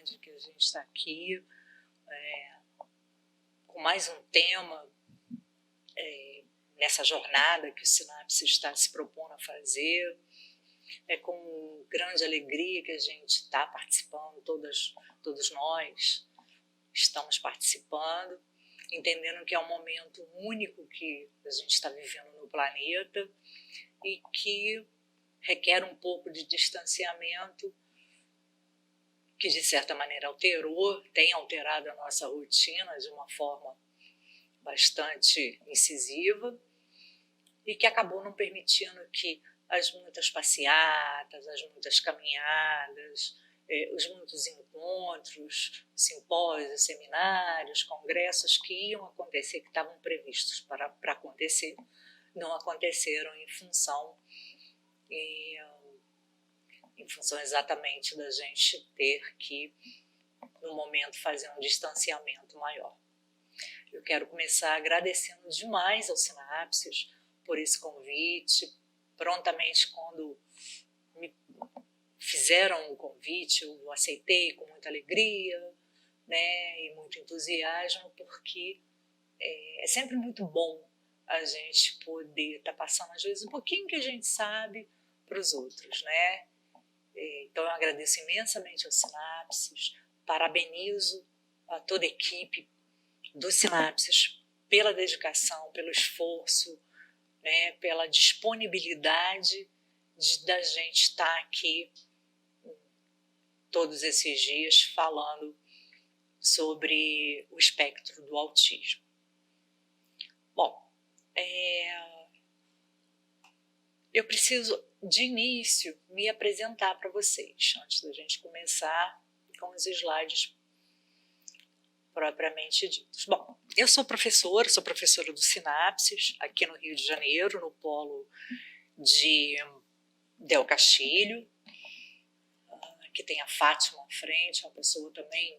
grande que a gente está aqui, com mais um tema nessa jornada que o Sinapse está se propondo a fazer. É com grande alegria que a gente está participando, todos nós estamos participando, entendendo que é um momento único que a gente está vivendo no planeta e que requer um pouco de distanciamento, que de certa maneira tem alterado a nossa rotina de uma forma bastante incisiva e que acabou não permitindo que as muitas passeatas, as muitas caminhadas, os muitos encontros, simpósios, seminários, congressos que iam acontecer, que estavam previstos para acontecer, não aconteceram em função exatamente da gente ter que, no momento, fazer um distanciamento maior. Eu quero começar agradecendo demais ao Sinapses por esse convite. Prontamente, quando me fizeram o convite, eu aceitei com muita alegria, né, e muito entusiasmo, porque é sempre muito bom a gente poder estar passando, às vezes, um pouquinho que a gente sabe para os outros, né? Então, eu agradeço imensamente ao Sinapses, parabenizo a toda a equipe do Sinapses pela dedicação, pelo esforço, né, pela disponibilidade da gente estar aqui todos esses dias falando sobre o espectro do autismo. Bom, eu preciso, de início, me apresentar para vocês, antes da gente começar com os slides propriamente ditos. Bom, eu sou professora do Sinapses, aqui no Rio de Janeiro, no polo de Del Castilho, que tem a Fátima à frente, uma pessoa também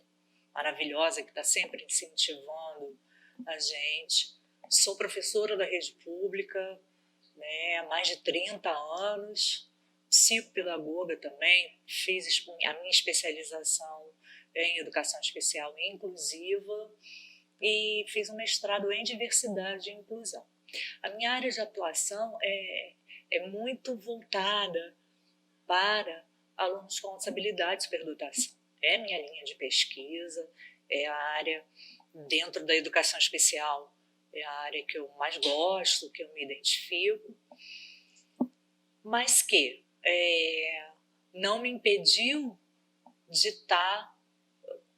maravilhosa que está sempre incentivando a gente. Sou professora da rede pública, né, há mais de 30 anos, psicopedagoga também, fiz a minha especialização em educação especial e inclusiva e fiz um mestrado em diversidade e inclusão. A minha área de atuação é muito voltada para alunos com habilidade de superdotação. É minha linha de pesquisa, é a área dentro da educação especial, é a área que eu mais gosto, que eu me identifico, mas que não me impediu de estar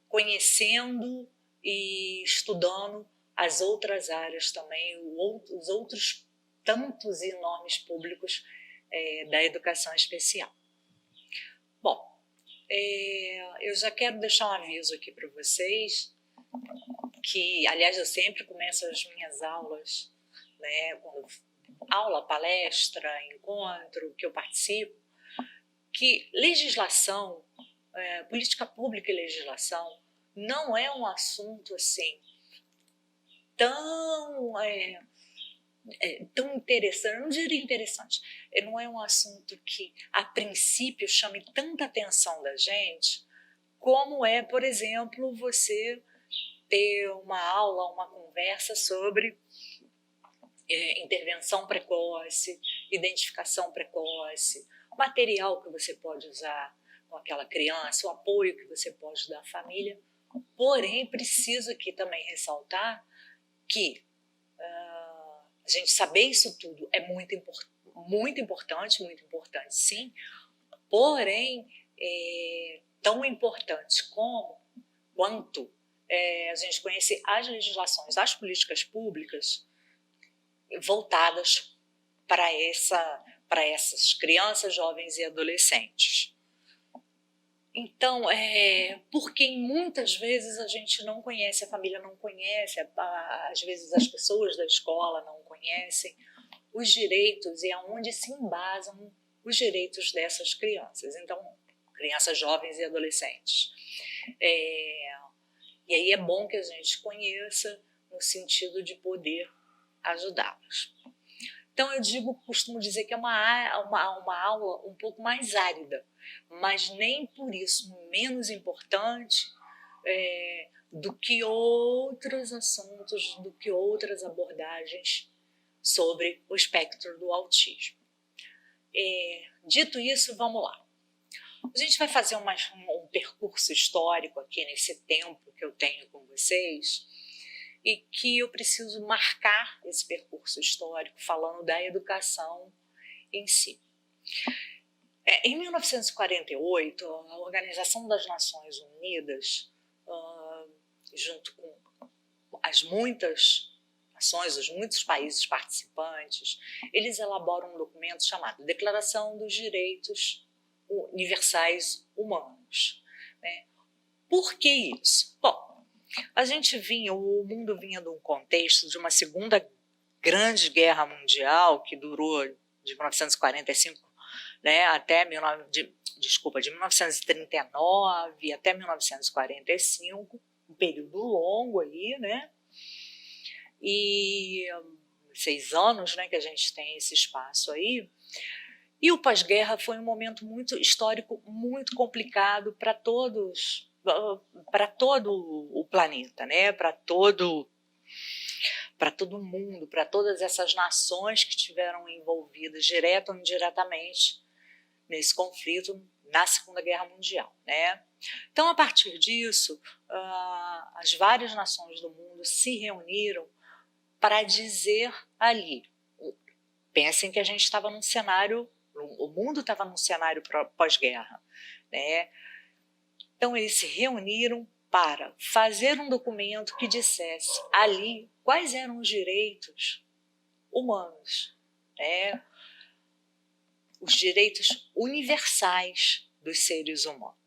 conhecendo e estudando as outras áreas também, os outros tantos e enormes públicos da educação especial. Bom, eu já quero deixar um aviso aqui para vocês, que, aliás, eu sempre começo as minhas aulas, né, aula, palestra, encontro, que eu participo, que legislação, política pública e legislação não é um assunto assim tão interessante, não diria interessante, não é um assunto que a princípio chame tanta atenção da gente, como é, por exemplo, você ter uma aula, uma conversa sobre intervenção precoce, identificação precoce, material que você pode usar com aquela criança, o apoio que você pode dar à família. Porém, preciso aqui também ressaltar que a gente saber isso tudo é muito importante sim, porém, tão importante quanto a gente conhecer as legislações, as políticas públicas voltadas para essas crianças, jovens e adolescentes. Então, porque muitas vezes a gente não conhece, a família não conhece, às vezes as pessoas da escola não conhecem os direitos e aonde se embasam os direitos dessas crianças. Então, crianças, jovens e adolescentes. E aí é bom que a gente conheça no sentido de poder ajudá-los. Então eu costumo dizer que é uma aula um pouco mais árida, mas nem por isso menos importante do que outros assuntos, do que outras abordagens sobre o espectro do autismo. Dito isso, vamos lá. A gente vai fazer um percurso histórico aqui nesse tempo que eu tenho com vocês e que eu preciso marcar esse percurso histórico falando da educação em si. Em 1948, a Organização das Nações Unidas, junto com as muitas nações, os muitos países participantes, eles elaboram um documento chamado Declaração dos Direitos Universais Humanos. Por que isso? Bom, o mundo vinha de um contexto de uma segunda grande guerra mundial que durou de 1945 até de 1939 até 1945, um período longo aí, e 6 anos, que a gente tem esse espaço aí. E o pós-guerra foi um momento histórico muito complicado para todo o planeta, para todo o mundo, para todas essas nações que estiveram envolvidas direta ou indiretamente nesse conflito na Segunda Guerra Mundial. Então, a partir disso, as várias nações do mundo se reuniram para dizer ali, pensem que a gente estava num cenário, o mundo estava num cenário pós-guerra, Então eles se reuniram para fazer um documento que dissesse ali quais eram os direitos humanos, os direitos universais dos seres humanos,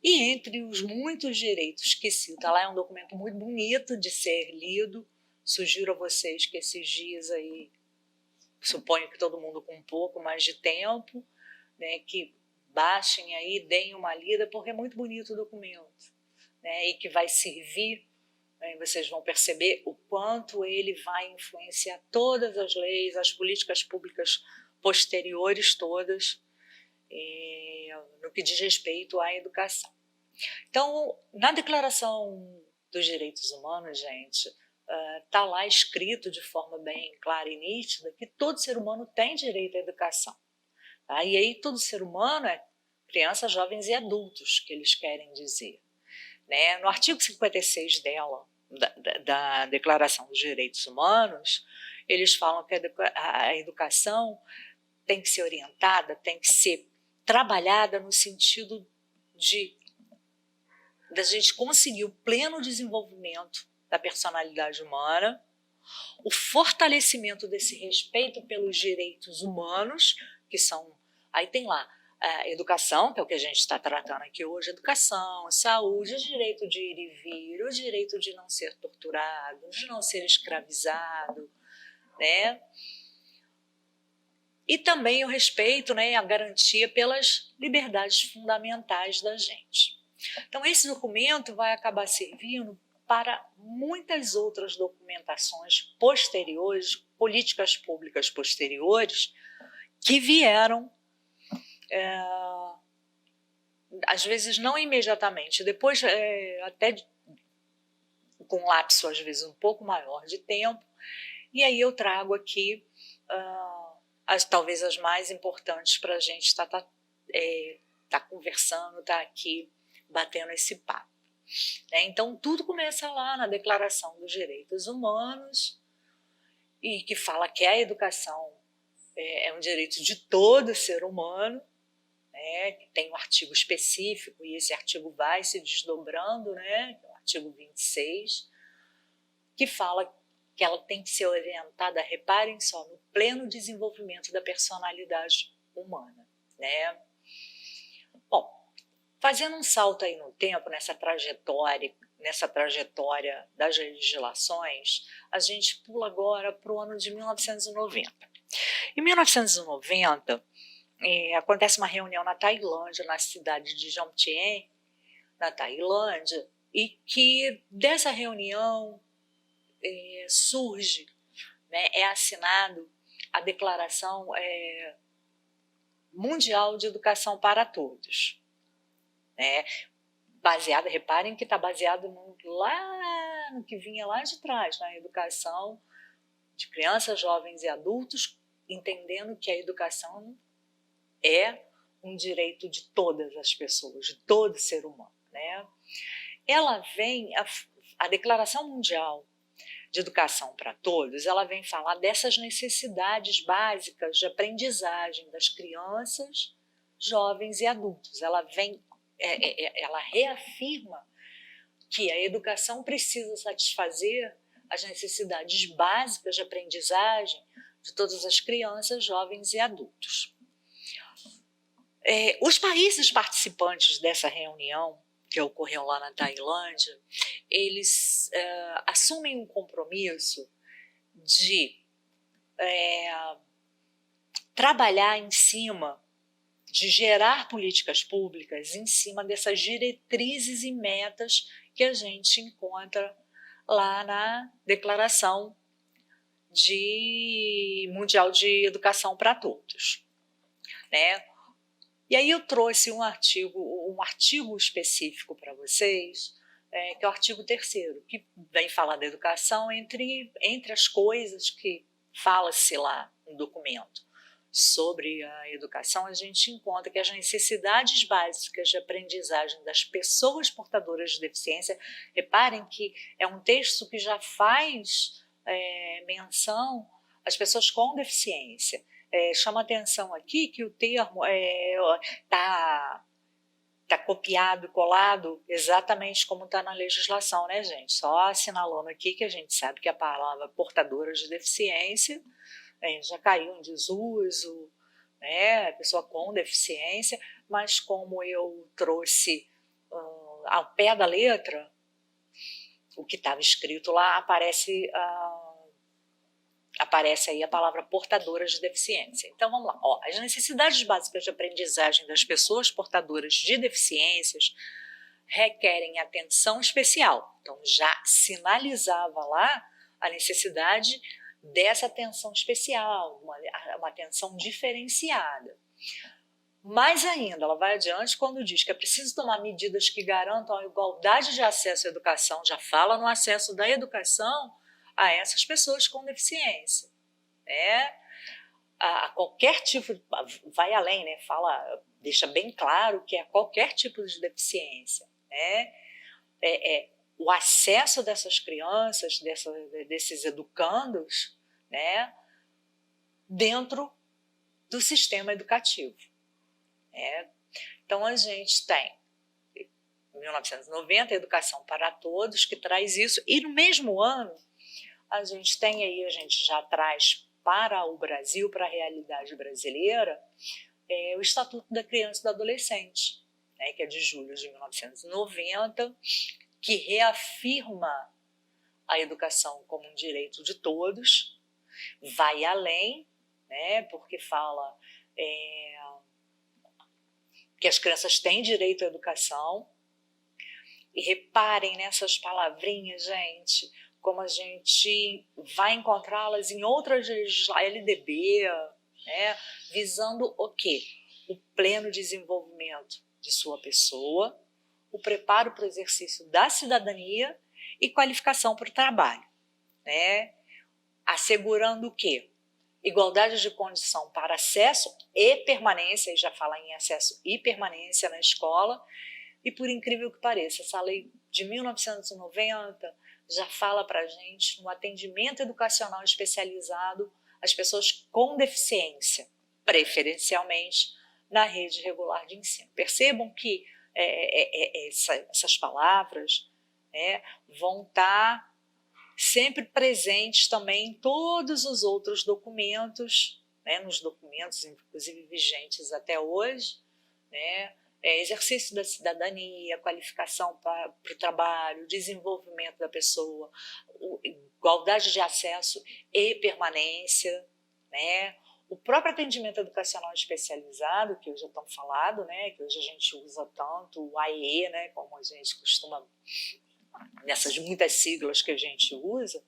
E entre os muitos direitos que cita lá, é um documento muito bonito de ser lido. Sugiro a vocês que esses dias aí, suponho que todo mundo com um pouco mais de tempo, que baixem aí, deem uma lida, porque é muito bonito o documento, e que vai servir, vocês vão perceber o quanto ele vai influenciar todas as leis, as políticas públicas posteriores todas, no que diz respeito à educação. Então, na Declaração dos Direitos Humanos, gente, está lá escrito de forma bem clara e nítida que todo ser humano tem direito à educação. E aí todo ser humano é crianças, jovens e adultos, que eles querem dizer. No artigo 56 dela, da Declaração dos Direitos Humanos, eles falam que a educação tem que ser orientada, tem que ser trabalhada no sentido da gente conseguir o pleno desenvolvimento da personalidade humana, o fortalecimento desse respeito pelos direitos humanos, que são, aí tem lá, a educação, que é o que a gente está tratando aqui hoje, educação, saúde, o direito de ir e vir, o direito de não ser torturado, de não ser escravizado, E também o respeito, a garantia pelas liberdades fundamentais da gente. Então, esse documento vai acabar servindo para muitas outras documentações posteriores, políticas públicas posteriores, que vieram, às vezes não imediatamente, depois até com um lapso, às vezes, um pouco maior de tempo, e aí eu trago aqui talvez as mais importantes para a gente estar conversando, estar aqui batendo esse papo. Então, tudo começa lá na Declaração dos Direitos Humanos, e que fala que a educação é um direito de todo ser humano, que tem um artigo específico, e esse artigo vai se desdobrando, que é o artigo 26, que fala que ela tem que ser orientada, reparem só, no pleno desenvolvimento da personalidade humana. Bom, fazendo um salto aí no tempo, nessa trajetória das legislações, a gente pula agora para o ano de 1990. Em 1990, acontece uma reunião na Tailândia, na cidade de Jomtien, na Tailândia, e que dessa reunião surge, é assinado a Declaração Mundial de Educação para Todos. Baseada, reparem que está baseado lá no que vinha lá de trás, na educação de crianças, jovens e adultos, entendendo que a educação é um direito de todas as pessoas, de todo ser humano. Ela vem, a Declaração Mundial de Educação para Todos, ela vem falar dessas necessidades básicas de aprendizagem das crianças, jovens e adultos. Ela reafirma que a educação precisa satisfazer as necessidades básicas de aprendizagem de todas as crianças, jovens e adultos. Os países participantes dessa reunião, que ocorreu lá na Tailândia, eles assumem um compromisso de trabalhar em cima, de gerar políticas públicas em cima dessas diretrizes e metas que a gente encontra lá na Declaração Mundial de Educação para Todos. E aí eu trouxe um artigo específico para vocês, que é o artigo 3º, que vem falar da educação entre as coisas que fala-se lá no documento. Sobre a educação, a gente encontra que as necessidades básicas de aprendizagem das pessoas portadoras de deficiência, reparem que é um texto que já faz menção às pessoas com deficiência. Chama atenção aqui que o termo está copiado, colado, exatamente como está na legislação, né, gente? Só assinalando aqui que a gente sabe que a palavra portadora de deficiência já caiu em desuso, a pessoa com deficiência, mas como eu trouxe ao pé da letra, o que estava escrito lá, aparece aí a palavra portadora de deficiência. Então vamos lá. As necessidades básicas de aprendizagem das pessoas portadoras de deficiências requerem atenção especial. Então já sinalizava lá a necessidade dessa atenção especial, uma atenção diferenciada. Mais ainda, ela vai adiante quando diz que é preciso tomar medidas que garantam a igualdade de acesso à educação, já fala no acesso da educação a essas pessoas com deficiência. A qualquer tipo, vai além, deixa bem claro que é qualquer tipo de deficiência. O acesso dessas crianças, desses educandos, dentro do sistema educativo. Então a gente tem, em 1990, a Educação para Todos, que traz isso, e no mesmo ano a gente já traz para o Brasil, para a realidade brasileira, o Estatuto da Criança e do Adolescente, que é de julho de 1990, que reafirma a educação como um direito de todos, vai além, porque fala que as crianças têm direito à educação. E reparem nessas palavrinhas, gente, como a gente vai encontrá-las em outras LDB, visando o quê? O pleno desenvolvimento de sua pessoa, o preparo para o exercício da cidadania e qualificação para o trabalho, assegurando o quê? Igualdade de condição para acesso e permanência, e já fala em acesso e permanência na escola, e por incrível que pareça, essa lei de 1990 já fala para a gente no atendimento educacional especializado às pessoas com deficiência, preferencialmente na rede regular de ensino. Percebam que essas palavras vão estar sempre presentes também em todos os outros documentos, nos documentos, inclusive vigentes até hoje, exercício da cidadania, qualificação para o trabalho, desenvolvimento da pessoa, igualdade de acesso e permanência, o próprio atendimento educacional especializado, que hoje é tão falado, que hoje a gente usa tanto, o AEE, como a gente costuma, nessas muitas siglas que a gente usa,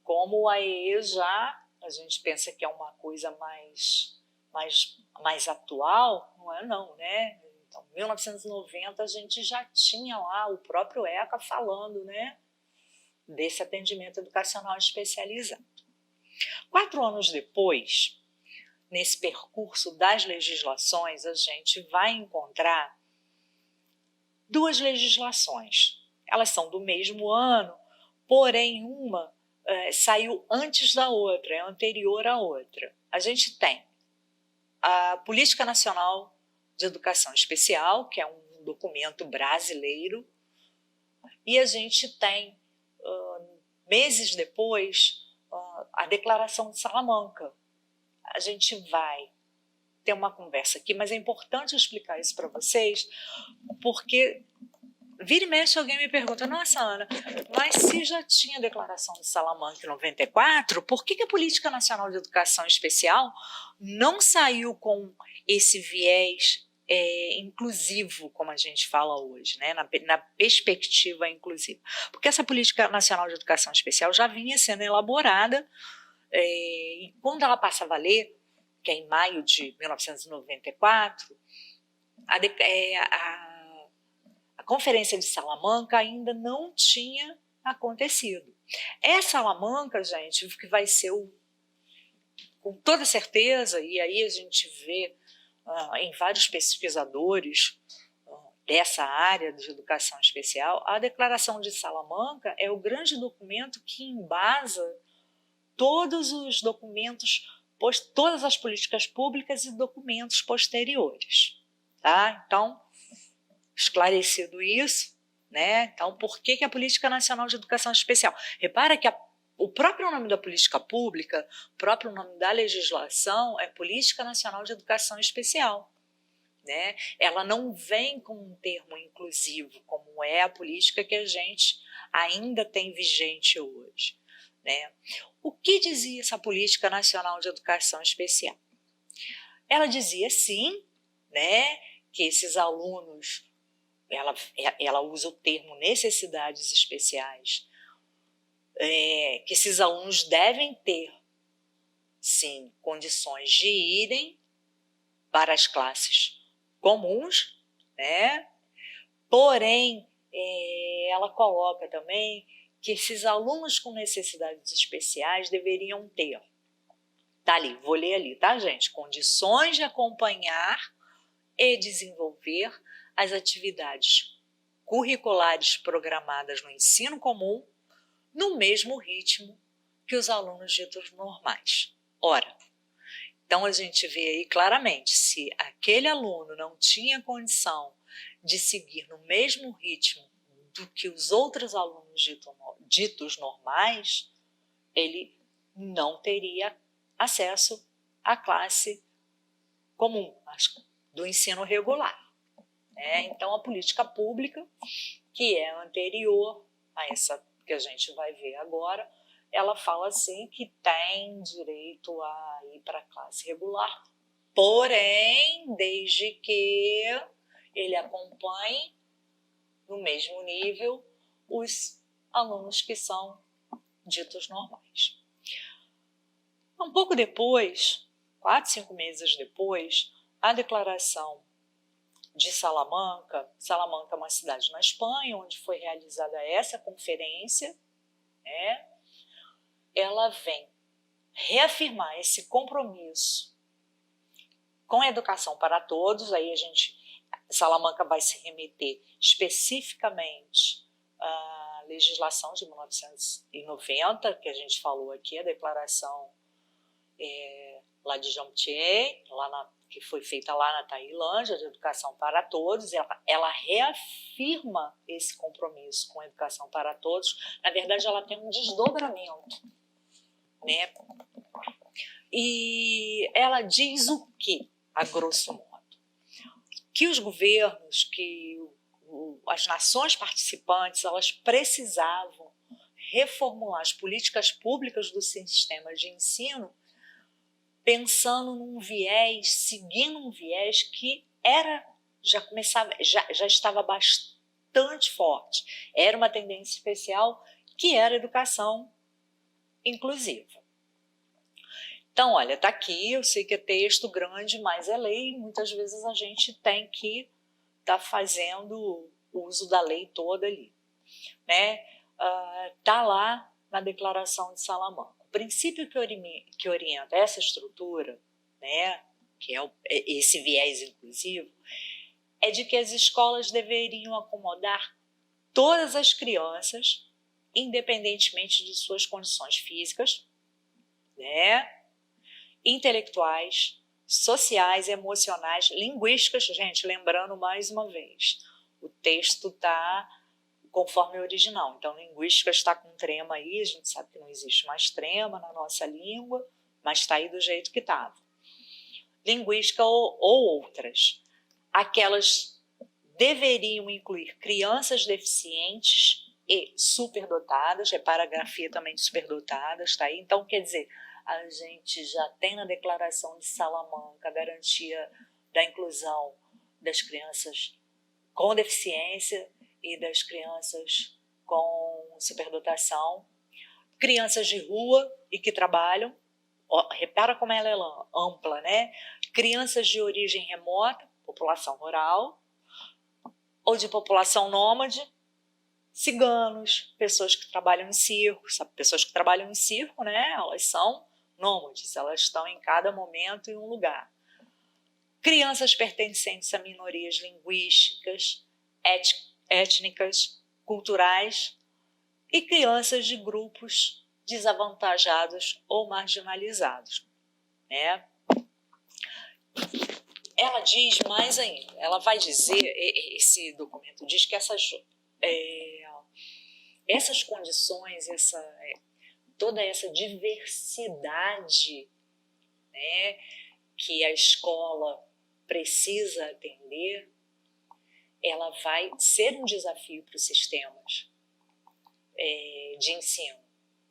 como o AEE já a gente pensa que é uma coisa mais atual, não é não, né? Então, em 1990 a gente já tinha lá o próprio ECA falando, né, desse atendimento educacional especializado. 4 anos depois, nesse percurso das legislações, a gente vai encontrar 2 legislações. Elas são do mesmo ano, porém uma saiu antes da outra, é anterior à outra. A gente tem a Política Nacional de Educação Especial, que é um documento brasileiro, e a gente tem, meses depois, a Declaração de Salamanca. A gente vai ter uma conversa aqui, mas é importante eu explicar isso para vocês, porque vira e mexe alguém me pergunta, nossa, Ana, mas se já tinha a Declaração de Salamanca em 94, por que a Política Nacional de Educação Especial não saiu com esse viés inclusivo, como a gente fala hoje, né? na perspectiva inclusiva? Porque essa Política Nacional de Educação Especial já vinha sendo elaborada, e quando ela passa a valer, que é em maio de 1994, a Conferência de Salamanca ainda não tinha acontecido. Essa Salamanca, gente, que vai ser com toda certeza, e aí a gente vê em vários pesquisadores dessa área de educação especial, a Declaração de Salamanca é o grande documento que embasa todos os documentos, todas as políticas públicas e documentos posteriores. Tá? Então, esclarecido isso, né? Então, por que a Política Nacional de Educação Especial? Repara que o próprio nome da política pública, o próprio nome da legislação é Política Nacional de Educação Especial. Né? Ela não vem com um termo inclusivo, como é a política que a gente ainda tem vigente hoje. Né? O que dizia essa Política Nacional de Educação Especial? Ela dizia, sim, né, que esses alunos, ela usa o termo necessidades especiais, que esses alunos devem ter, sim, condições de irem para as classes comuns, né? Porém, ela coloca também que esses alunos com necessidades especiais deveriam ter, tá ali, vou ler ali, tá, gente? Condições de acompanhar e desenvolver as atividades curriculares programadas no ensino comum no mesmo ritmo que os alunos ditos normais. Ora, então a gente vê aí claramente, se aquele aluno não tinha condição de seguir no mesmo ritmo do que os outros alunos ditos normais, ele não teria acesso à classe comum, do ensino regular. Então, a política pública, que é anterior a essa que a gente vai ver agora, ela fala assim que tem direito a ir para a classe regular, porém, desde que ele acompanhe no mesmo nível os alunos que são ditos normais. Um pouco depois, 4, 5 meses depois, a Declaração de Salamanca, Salamanca é uma cidade na Espanha, onde foi realizada essa conferência, né? Ela vem reafirmar esse compromisso com a educação para todos. Aí Salamanca vai se remeter especificamente à legislação de 1990, que a gente falou aqui, a declaração lá de Jomtien, que foi feita lá na Tailândia, de educação para todos. Ela reafirma esse compromisso com a educação para todos. Na verdade, ela tem um desdobramento, né? E ela diz o quê, a grosso modo? Que os governos, que as nações participantes, elas precisavam reformular as políticas públicas do sistema de ensino pensando num viés, seguindo um viés que já estava bastante forte. Era uma tendência especial que era a educação inclusiva. Então, olha, está aqui, eu sei que é texto grande, mas é lei, muitas vezes a gente tem que estar fazendo uso da lei toda ali, né? Está lá na Declaração de Salamanca. O princípio que orienta essa estrutura, né, que é esse viés inclusivo, é de que as escolas deveriam acomodar todas as crianças, independentemente de suas condições físicas, né, intelectuais, sociais, emocionais, linguísticas. Gente, lembrando mais uma vez, o texto está conforme o original, então linguística está com trema aí, a gente sabe que não existe mais trema na nossa língua, mas está aí do jeito que estava. Linguística ou outras, aquelas deveriam incluir crianças deficientes e superdotadas, repara a grafia também de superdotadas, tá aí? Então, quer dizer, a gente já tem na Declaração de Salamanca a garantia da inclusão das crianças com deficiência e das crianças com superdotação, crianças de rua e que trabalham, repara como ela é ampla, né? Crianças de origem remota, população rural, ou de população nômade, ciganos, pessoas que trabalham em circo, sabe? Pessoas que trabalham em circo, né? Elas são nômades, elas estão em cada momento em um lugar. Crianças pertencentes a minorias linguísticas, étnicas, culturais e crianças de grupos desavantajados ou marginalizados, né? Ela diz mais ainda, ela vai dizer, esse documento diz que essas condições, toda essa diversidade, né, que a escola precisa atender, ela vai ser um desafio para os sistemas de ensino,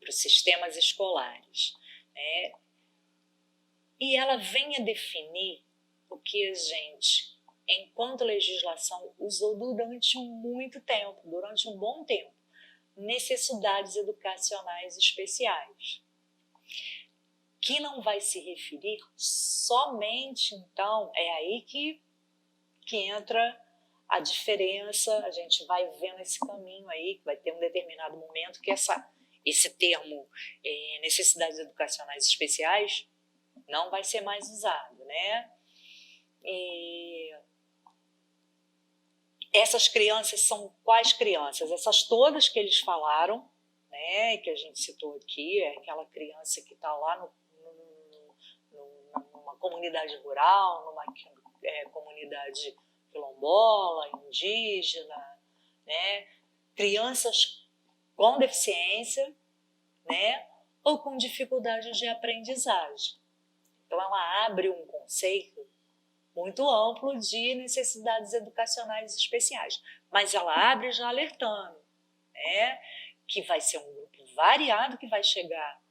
para os sistemas escolares, né? E ela vem a definir o que a gente, enquanto legislação, usou durante muito tempo, durante um bom tempo, necessidades educacionais especiais, que não vai se referir somente, então, é aí que entra a diferença, a gente vai vendo esse caminho aí, que vai ter um determinado momento que esse termo necessidades educacionais especiais não vai ser mais usado, né? E essas crianças são quais crianças? Essas todas que eles falaram, né, que a gente citou aqui, é aquela criança que está lá numa comunidade rural, numa comunidade quilombola, indígena, né, crianças com deficiência, né, ou com dificuldades de aprendizagem. Então ela abre um conceito muito amplo de necessidades educacionais especiais, mas ela abre já alertando, né, que vai ser um grupo variado que vai chegar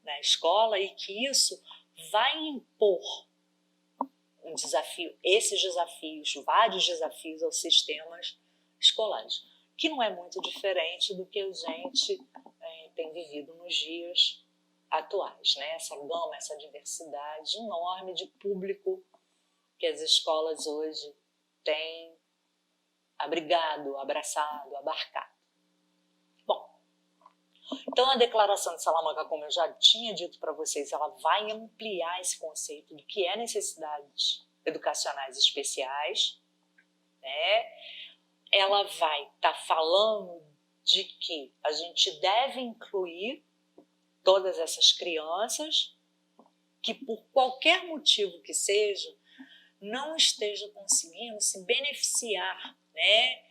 na escola e que isso vai impor um desafio, esses desafios, vários desafios aos sistemas escolares, que não é muito diferente do que a gente tem vivido nos dias atuais, né? Essa gama, essa diversidade enorme de público que as escolas hoje têm abrigado, abraçado, abarcado. Bom, então a Declaração de Salamanca, como eu já tinha dito para vocês, ela vai ampliar esse conceito do que é necessidades educacionais especiais, né? Ela vai estar falando de que a gente deve incluir todas essas crianças que, por qualquer motivo que seja, não esteja conseguindo se beneficiar, né,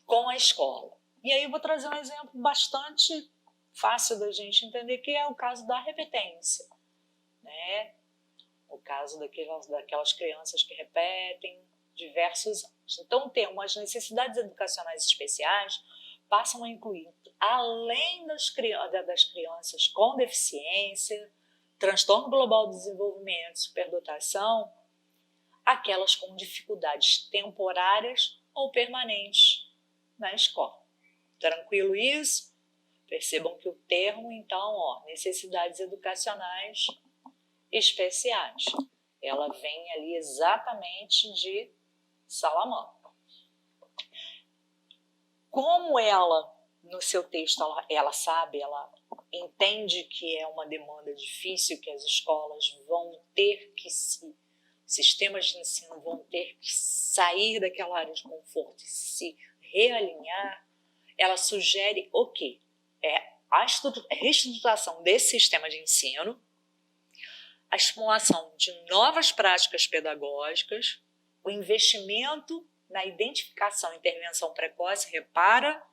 com a escola. E aí eu vou trazer um exemplo bastante fácil da gente entender, que é o caso da repetência, né? O caso daquelas crianças que repetem diversos anos. Então, as necessidades educacionais especiais passam a incluir, além das crianças com deficiência, transtorno global do desenvolvimento, superdotação, aquelas com dificuldades temporárias ou permanentes na escola. Tranquilo isso? Percebam que o termo, então, ó, necessidades educacionais especiais, ela vem ali exatamente de Salamanca. Como ela, no seu texto, ela sabe, ela entende que é uma demanda difícil, que as escolas vão ter que sistemas de ensino vão ter que sair daquela área de conforto e se realinhar, ela sugere o quê? A reestruturação desse sistema de ensino, a estimulação de novas práticas pedagógicas, o investimento na identificação e intervenção precoce, repara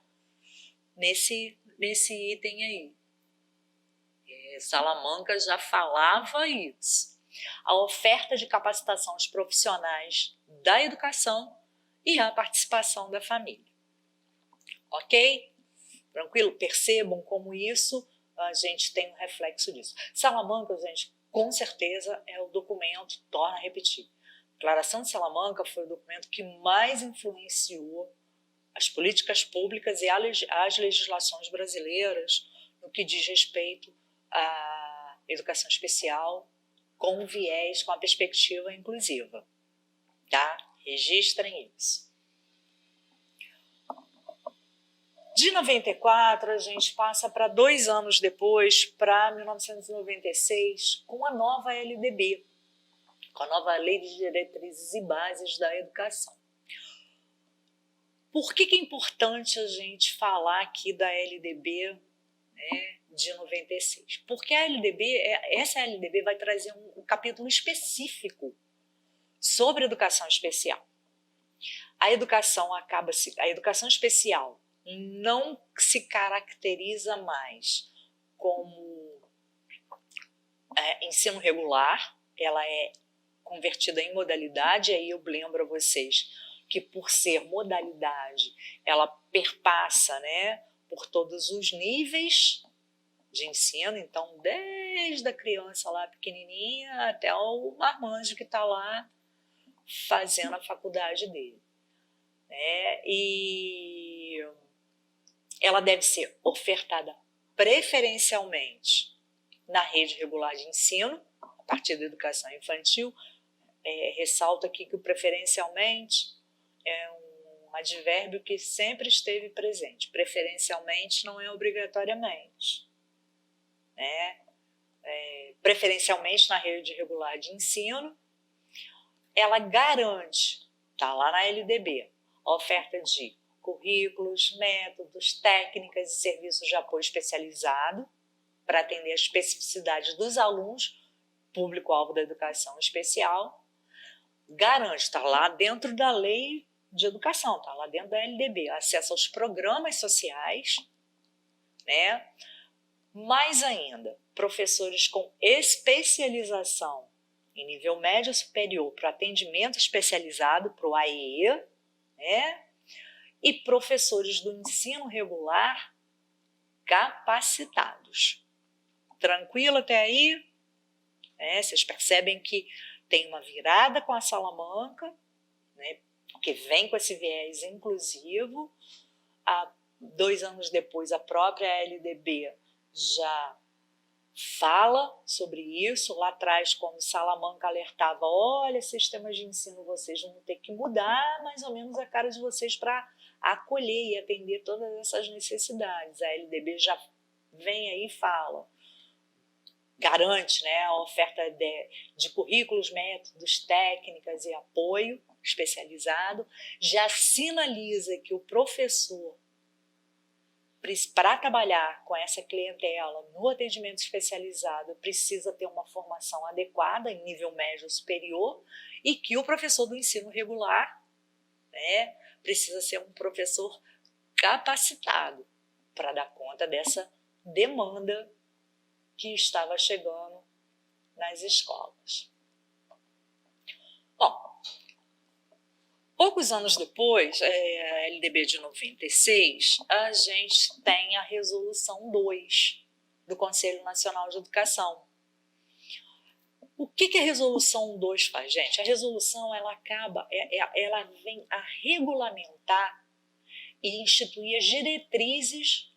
nesse item aí. Salamanca já falava isso. A oferta de capacitação aos profissionais da educação e a participação da família. Ok? Tranquilo? Percebam como isso a gente tem um reflexo disso. Salamanca, gente, com certeza é o documento, torna a repetir. A Declaração de Salamanca foi o documento que mais influenciou as políticas públicas e as legislações brasileiras no que diz respeito à educação especial com viés, com a perspectiva inclusiva. Tá? Registrem isso. De 94, a gente passa para 2 anos depois, para 1996, com a nova LDB, com a nova Lei de Diretrizes e Bases da Educação. Por que é importante a gente falar aqui da LDB, né, de 96? Porque essa LDB vai trazer um capítulo específico sobre educação especial. A educação especial não se caracteriza mais como ensino regular, ela é convertida em modalidade, aí eu lembro a vocês que por ser modalidade, ela perpassa, né, por todos os níveis de ensino, então desde a criança lá pequenininha até o marmanjo que está lá fazendo a faculdade dele. E ela deve ser ofertada preferencialmente na rede regular de ensino, a partir da educação infantil. Ressalto aqui que o preferencialmente é um advérbio que sempre esteve presente. Preferencialmente não é obrigatoriamente. Preferencialmente na rede regular de ensino, ela garante, está lá na LDB, a oferta de currículos, métodos, técnicas e serviços de apoio especializado para atender às especificidades dos alunos, público-alvo da educação especial. Garante, está lá dentro da lei de educação, está lá dentro da LDB, acesso aos programas sociais, né? Mais ainda, professores com especialização em nível médio superior para atendimento especializado, para o AEE, né? E professores do ensino regular capacitados. Tranquilo até aí? Vocês percebem que tem uma virada com a Salamanca, né? Porque vem com esse viés inclusivo. 2 anos depois, a própria LDB já fala sobre isso. Lá atrás, quando Salamanca alertava, olha, sistemas de ensino, vocês vão ter que mudar mais ou menos a cara de vocês para acolher e atender todas essas necessidades. A LDB já vem aí e fala, garante, né, a oferta de currículos, métodos, técnicas e apoio especializado, já sinaliza que o professor, para trabalhar com essa clientela no atendimento especializado, precisa ter uma formação adequada em nível médio superior e que o professor do ensino regular, né, precisa ser um professor capacitado para dar conta dessa demanda que estava chegando nas escolas. Bom, poucos anos depois, a LDB de 96, a gente tem a Resolução 2 do Conselho Nacional de Educação. O que a Resolução 2 faz, gente? A resolução ela vem a regulamentar e instituir as diretrizes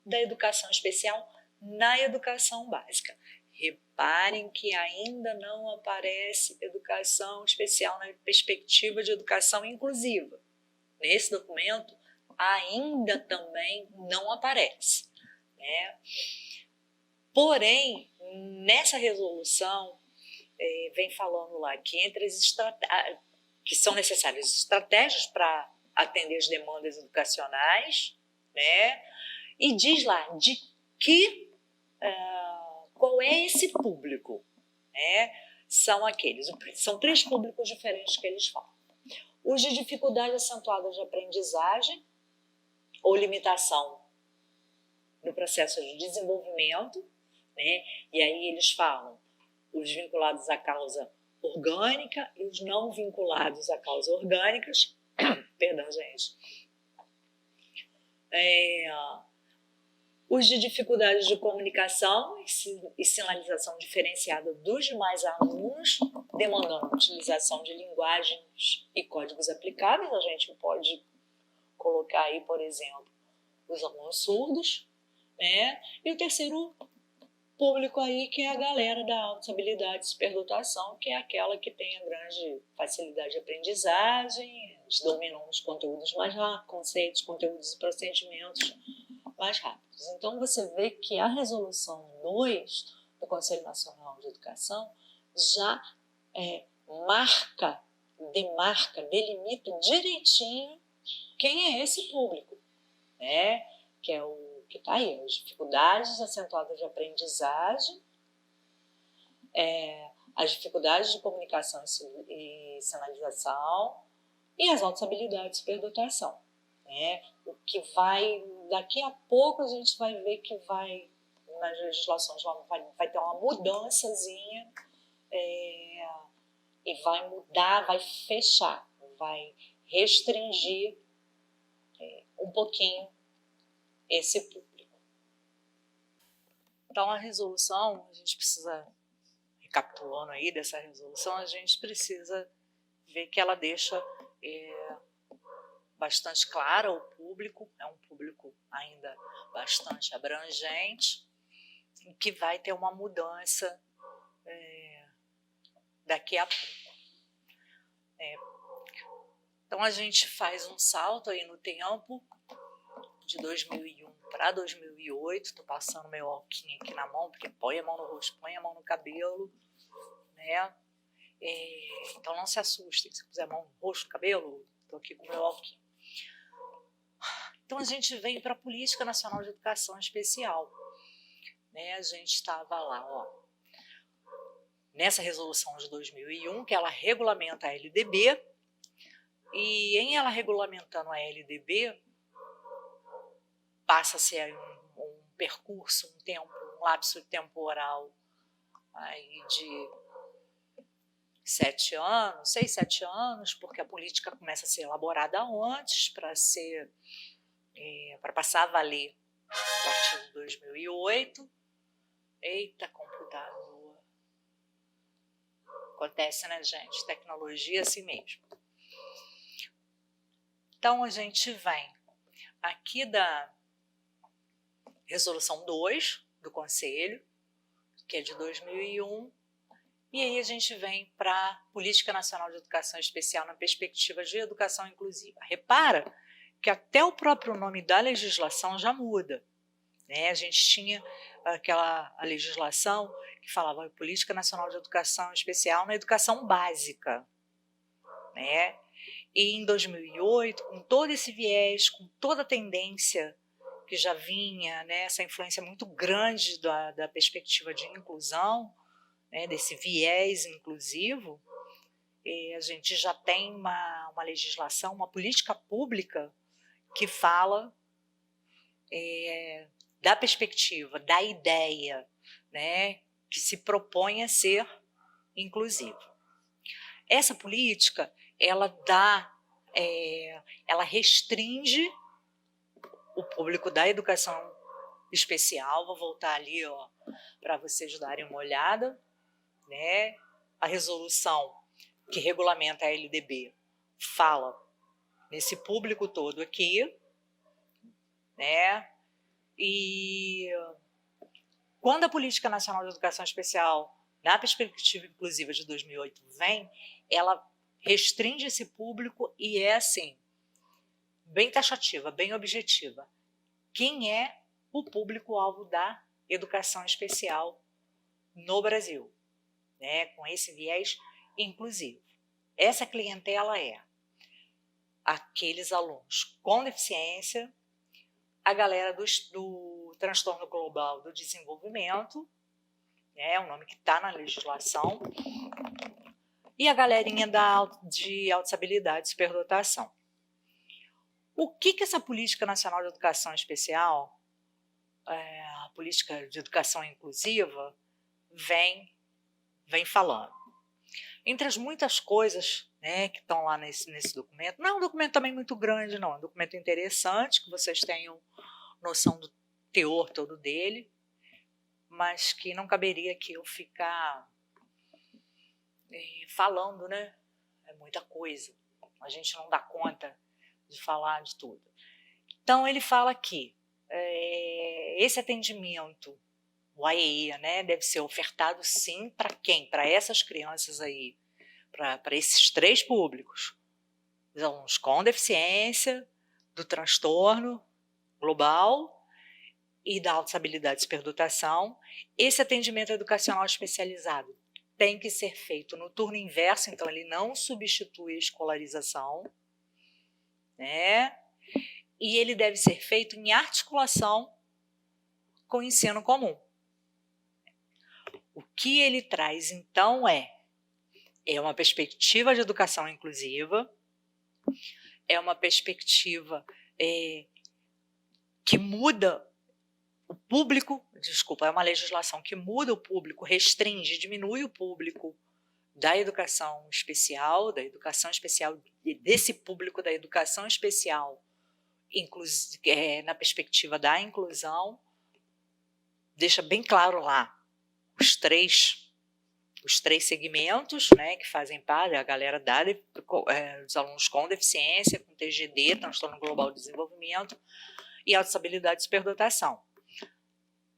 da educação especial na educação básica. Reparem que ainda não aparece educação especial na perspectiva de educação inclusiva. Nesse documento, ainda também não aparece, né? Porém, nessa resolução, vem falando lá que entre as que são necessárias estratégias para atender as demandas educacionais, né? E diz lá de que qual é esse público, né? São 3 públicos diferentes que eles falam. Os de dificuldade acentuada de aprendizagem ou limitação no processo de desenvolvimento, né? E aí eles falam os vinculados à causa orgânica e os não vinculados à causa orgânicas. Perdão, gente. Os de dificuldades de comunicação e sinalização diferenciada dos demais alunos, demandando a utilização de linguagens e códigos aplicáveis. A gente pode colocar aí, por exemplo, os alunos surdos, né? E o terceiro público aí, que é a galera da autossabilidade e superdotação, que é aquela que tem a grande facilidade de aprendizagem, eles dominam os conteúdos mais rápido, conceitos, conteúdos e procedimentos mais rápidos. Então, você vê que a resolução 2 do Conselho Nacional de Educação já delimita direitinho quem é esse público, né? Que é o que está aí, as dificuldades acentuadas de aprendizagem, as dificuldades de comunicação e sinalização e as altas habilidades de superdotação. Né? O que vai, daqui a pouco a gente vai ver que nas legislações vai ter uma mudançazinha e vai mudar, vai fechar, vai restringir um pouquinho esse público. Então, a resolução, a gente precisa, recapitulando aí dessa resolução, a gente precisa ver que ela deixa bastante clara o público, é um público ainda bastante abrangente, e que vai ter uma mudança daqui a pouco. Então, a gente faz um salto aí no tempo, de 2001 para 2008, estou passando meu alquinho aqui na mão, porque põe a mão no rosto, põe a mão no cabelo, né? Então não se assustem, se puser a mão no rosto, no cabelo, estou aqui com o meu alquinho. Então a gente vem para a Política Nacional de Educação Especial, né? A gente estava lá, ó, nessa resolução de 2001, que ela regulamenta a LDB, e em ela regulamentando a LDB, passa-se um percurso, um lapso temporal aí de 6, 7 anos, porque a política começa a ser elaborada antes para passar a valer a partir de 2008. Eita, computador. Acontece, né, gente? Tecnologia é assim mesmo. Então, a gente vem aqui da Resolução 2 do Conselho, que é de 2001, e aí a gente vem para a Política Nacional de Educação Especial na perspectiva de educação inclusiva. Repara que até o próprio nome da legislação já muda, né? A gente tinha a legislação que falava Política Nacional de Educação Especial na educação básica, né? E em 2008, com todo esse viés, com toda a tendência que já vinha, né, essa influência muito grande da perspectiva de inclusão, né, desse viés inclusivo, a gente já tem uma legislação, uma política pública que fala da perspectiva, da ideia, né, que se propõe a ser inclusiva. Essa política, ela restringe o público da educação especial. Vou voltar ali, ó, para vocês darem uma olhada, né? A resolução que regulamenta a LDB fala nesse público todo aqui, né? E quando a Política Nacional de Educação Especial, na perspectiva inclusiva de 2008, vem, ela restringe esse público e é assim, bem taxativa, bem objetiva. Quem é o público-alvo da educação especial no Brasil, né, com esse viés inclusivo? Essa clientela é aqueles alunos com deficiência, a galera do transtorno global do desenvolvimento, é um nome que está na legislação, e a galerinha de altas habilidades e superdotação. O que essa Política Nacional de Educação Especial, a Política de Educação Inclusiva, vem falando? Entre as muitas coisas, né, que estão lá nesse documento, não é um documento também muito grande, não, é um documento interessante, que vocês tenham noção do teor todo dele, mas que não caberia aqui eu ficar falando, né? É muita coisa, a gente não dá conta de falar de tudo. Então ele fala que esse atendimento, o AEE, né, deve ser ofertado sim para quem? Para essas crianças aí, para esses três públicos, os alunos com deficiência, do transtorno global e da altas habilidades e superdotação. Esse atendimento educacional especializado tem que ser feito no turno inverso, então ele não substitui a escolarização, né? E ele deve ser feito em articulação com o ensino comum. O que ele traz, então, é uma perspectiva de educação inclusiva, é uma perspectiva que muda o público, desculpa, é uma legislação que muda o público, restringe, diminui o público da educação especial, desse público da educação especial, na perspectiva da inclusão, deixa bem claro lá os três segmentos, né, que fazem parte, a galera dos alunos com deficiência, com TGD, Transtorno Global de Desenvolvimento, e altas habilidades e superdotação,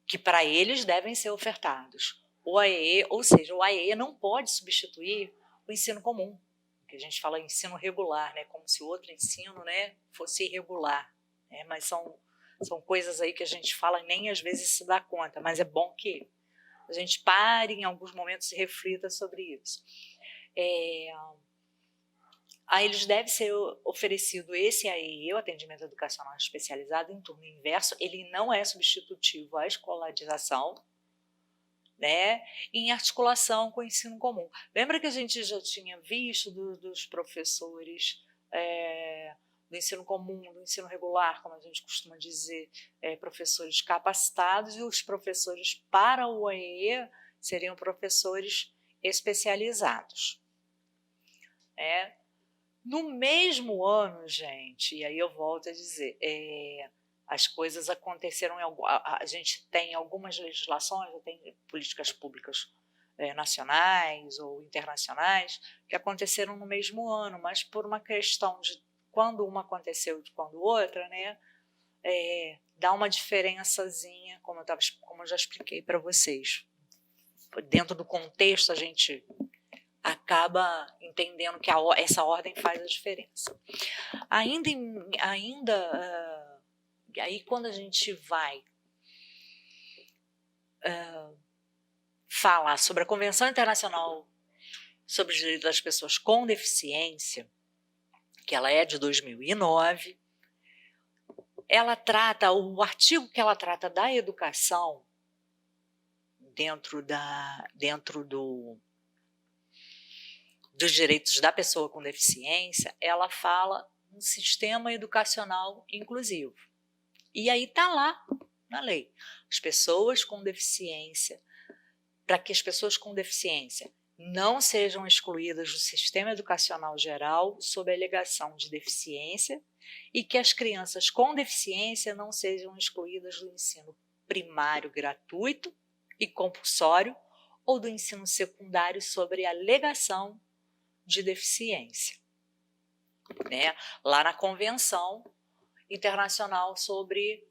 que para eles devem ser ofertados. O AEE, ou seja, o AEE não pode substituir o ensino comum, que a gente fala ensino regular, né, como se o outro ensino, né, fosse irregular, né, mas são coisas aí que a gente fala e nem às vezes se dá conta, mas é bom que a gente pare em alguns momentos e reflita sobre isso. A eles deve ser oferecido esse AEE, o atendimento educacional especializado, em turno inverso. Ele não é substitutivo à escolarização, né, em articulação com o ensino comum. Lembra que a gente já tinha visto dos professores do ensino comum, do ensino regular, como a gente costuma dizer, professores capacitados, e os professores para o AEE seriam professores especializados. No mesmo ano, gente, e aí eu volto a dizer, as coisas aconteceram, a gente tem algumas legislações, tem políticas públicas nacionais ou internacionais que aconteceram no mesmo ano, mas por uma questão de quando uma aconteceu e quando outra, né, dá uma diferençazinha, como eu já expliquei para vocês. Dentro do contexto, a gente acaba entendendo que essa ordem faz a diferença. Aí quando a gente vai falar sobre a Convenção Internacional sobre os Direitos das Pessoas com Deficiência, que ela é de 2009, o artigo que ela trata da educação dentro dos direitos da pessoa com deficiência, ela fala um sistema educacional inclusivo. E aí está lá na lei, as pessoas com deficiência, para que as pessoas com deficiência não sejam excluídas do sistema educacional geral sob a alegação de deficiência e que as crianças com deficiência não sejam excluídas do ensino primário gratuito e compulsório ou do ensino secundário sobre a alegação de deficiência, né? Lá na Convenção Internacional sobre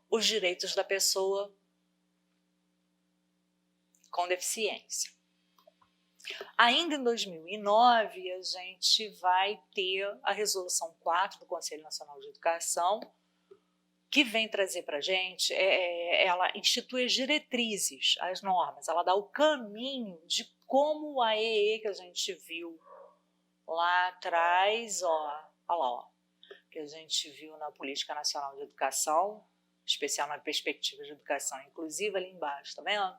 os direitos da pessoa com deficiência. Ainda em 2009, a gente vai ter a Resolução 4 do Conselho Nacional de Educação, que vem trazer para a gente, ela institui as diretrizes, as normas, ela dá o caminho de como o AEE que a gente viu lá atrás, olha lá, que a gente viu na Política Nacional de Educação, especial na perspectiva de educação inclusiva, ali embaixo, tá vendo?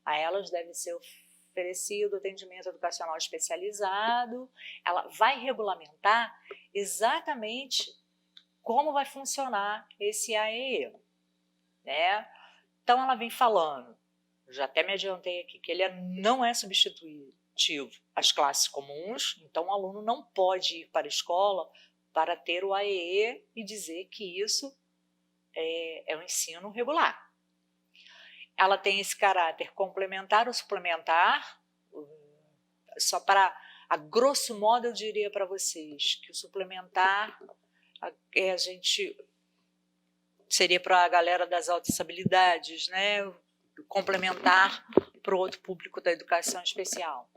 A elas deve ser oferecido atendimento educacional especializado, ela vai regulamentar exatamente como vai funcionar esse AEE, né? Então ela vem falando, já até me adiantei aqui, que ele não é substitutivo às classes comuns, então o aluno não pode ir para a escola para ter o AEE e dizer que isso é o ensino regular. Ela tem esse caráter complementar ou suplementar, só para, a grosso modo eu diria para vocês, que o suplementar a gente seria para a galera das altas habilidades, né? Complementar para o outro público da educação especial.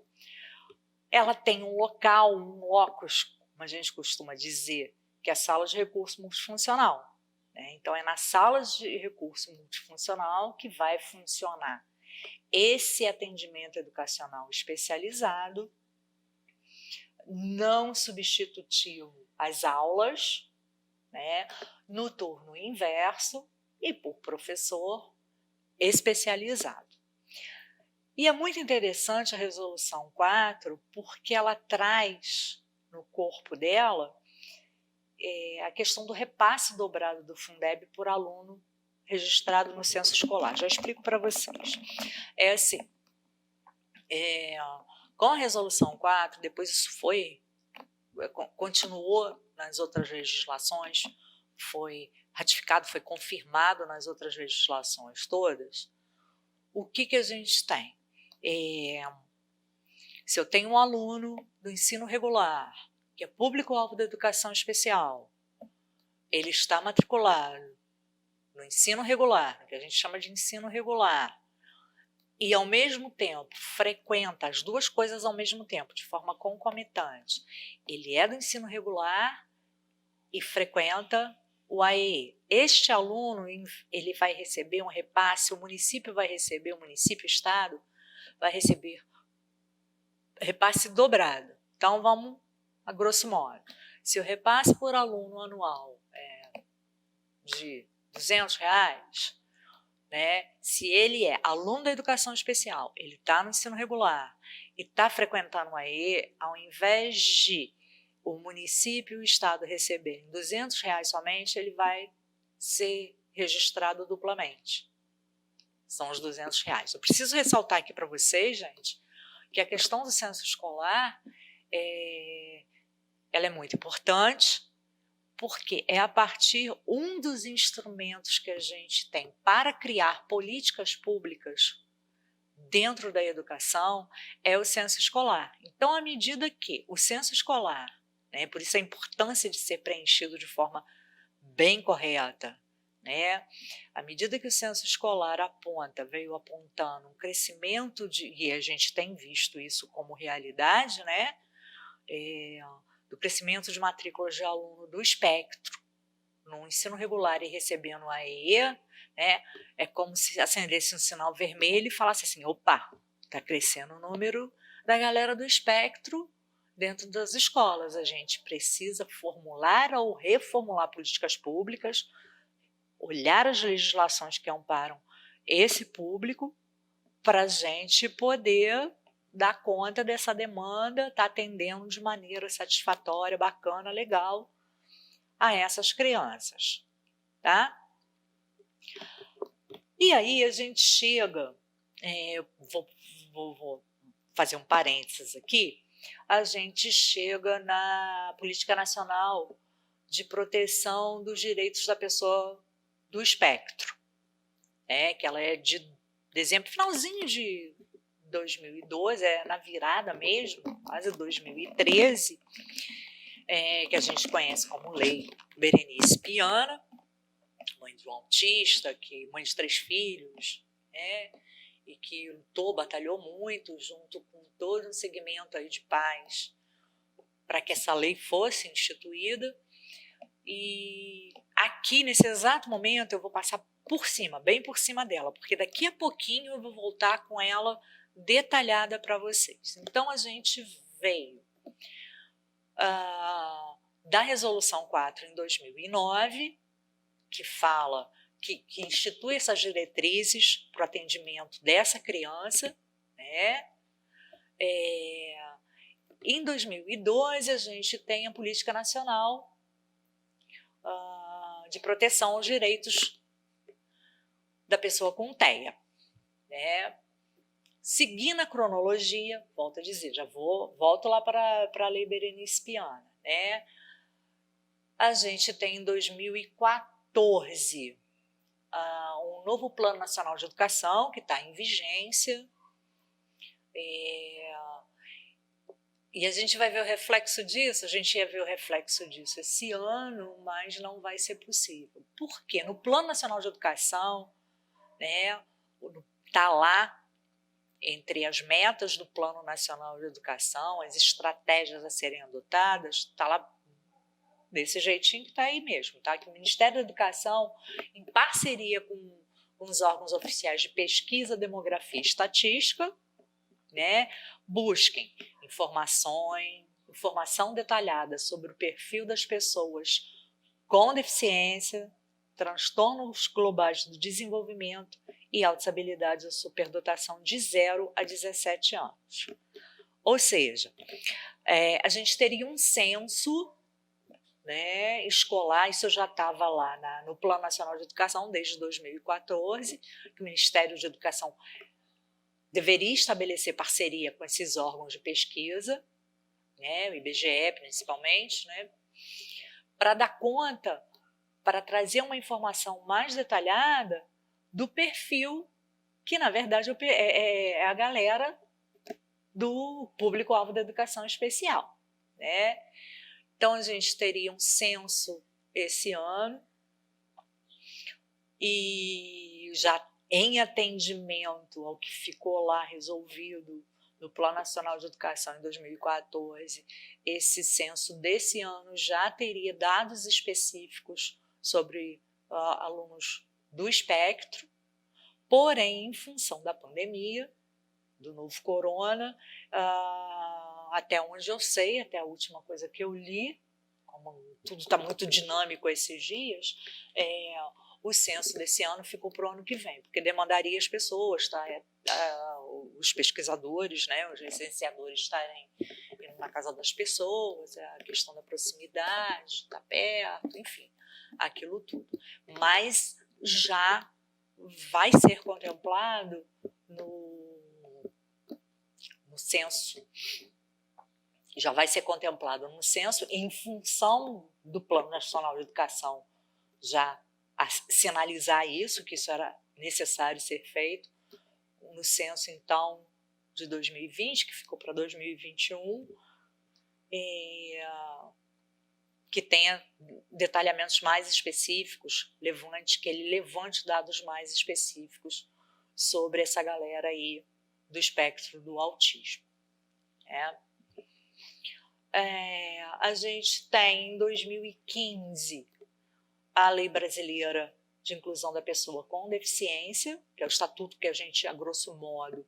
Ela tem um local, um locus, como a gente costuma dizer, que é a sala de recurso multifuncional. Né? Então, é na sala de recurso multifuncional que vai funcionar esse atendimento educacional especializado, não substitutivo às aulas, né? No turno inverso e por professor especializado. E é muito interessante a Resolução 4, porque ela traz no corpo dela a questão do repasse dobrado do Fundeb por aluno registrado no censo escolar. Já explico para vocês. É assim, com a Resolução 4, depois isso continuou nas outras legislações, foi ratificado, foi confirmado nas outras legislações todas. O que a gente tem? Se eu tenho um aluno do ensino regular, que é público-alvo da educação especial, ele está matriculado no ensino regular, que a gente chama de ensino regular, e ao mesmo tempo frequenta as duas coisas ao mesmo tempo, de forma concomitante. Ele é do ensino regular e frequenta o AEE. Este aluno, ele vai receber um repasse, o município vai receber, o município, o estado, vai receber repasse dobrado. Então, vamos a grosso modo. Se o repasse por aluno anual é de R$200, né, se ele é aluno da educação especial, ele está no ensino regular e está frequentando o AEE, ao invés de o município e o estado receberem R$200 somente, ele vai ser registrado duplamente. São os R$200. Eu preciso ressaltar aqui para vocês, gente, que a questão do censo escolar ela é muito importante, porque é a partir um dos instrumentos que a gente tem para criar políticas públicas dentro da educação é o censo escolar. Então, à medida que o censo escolar, né, por isso a importância de ser preenchido de forma bem correta, né, à medida que o censo escolar veio apontando um crescimento, e a gente tem visto isso como realidade, né, do crescimento de matrículas de aluno do espectro no ensino regular e recebendo a AEE, né, é como se acendesse um sinal vermelho e falasse assim, opa, está crescendo o número da galera do espectro dentro das escolas. A gente precisa formular ou reformular políticas públicas, olhar as legislações que amparam esse público para a gente poder dar conta dessa demanda, tá atendendo de maneira satisfatória, bacana, legal a essas crianças, tá? E aí a gente chega, vou fazer um parênteses aqui, a gente chega na Política Nacional de Proteção dos Direitos da Pessoa do Espectro, que ela é de dezembro, finalzinho de 2012, na virada mesmo, quase 2013, que a gente conhece como Lei Berenice Piana, mãe de um autista, mãe de 3 filhos, né? E que lutou, batalhou muito junto com todo um segmento aí de pais para que essa lei fosse instituída. E aqui, nesse exato momento, eu vou passar por cima, bem por cima dela, porque daqui a pouquinho eu vou voltar com ela detalhada para vocês. Então, a gente veio da Resolução 4 em 2009, que fala, que institui essas diretrizes para o atendimento dessa criança, né? Em 2012, a gente tem a Política Nacional de Proteção aos Direitos da Pessoa com TEA, né? Seguindo a cronologia, volto a dizer, volto lá para a Lei Berenice Piana, né? A gente tem em 2014 um novo Plano Nacional de Educação que está em vigência, e a gente vai ver o reflexo disso. A gente ia ver o reflexo disso esse ano, mas não vai ser possível. Por quê? No Plano Nacional de Educação, né, está lá, entre as metas do Plano Nacional de Educação, as estratégias a serem adotadas, está lá desse jeitinho que está aí mesmo, tá? Que o Ministério da Educação, em parceria com os órgãos oficiais de pesquisa, demografia e estatística, né, busquem informação detalhada sobre o perfil das pessoas com deficiência, transtornos globais do desenvolvimento e altas habilidades ou superdotação de 0 a 17 anos. Ou seja, a gente teria um censo, né, escolar. Isso já estava lá no Plano Nacional de Educação desde 2014, que o Ministério de Educação deveria estabelecer parceria com esses órgãos de pesquisa, né, o IBGE principalmente, né, para dar conta, para trazer uma informação mais detalhada do perfil que, na verdade, é a galera do público-alvo da educação especial, né? Então, a gente teria um censo esse ano e já em atendimento ao que ficou lá resolvido no Plano Nacional de Educação em 2014, esse censo desse ano já teria dados específicos sobre alunos do espectro, porém, em função da pandemia, do novo corona, até onde eu sei, até a última coisa que eu li, como tudo está muito dinâmico esses dias, o censo desse ano ficou para o ano que vem, porque demandaria as pessoas, tá? Os pesquisadores, né, os licenciadores estarem indo na casa das pessoas, a questão da proximidade, estar perto, enfim, aquilo tudo. Mas já vai ser contemplado no censo, já vai ser contemplado no censo em função do Plano Nacional de Educação já sinalizar isso, que isso era necessário ser feito, no censo, então, de 2020, que ficou para 2021, que tenha detalhamentos mais específicos, que ele levante dados mais específicos sobre essa galera aí do espectro do autismo. A gente tem, em 2015, a Lei Brasileira de Inclusão da Pessoa com Deficiência, que é o estatuto que a gente, a grosso modo,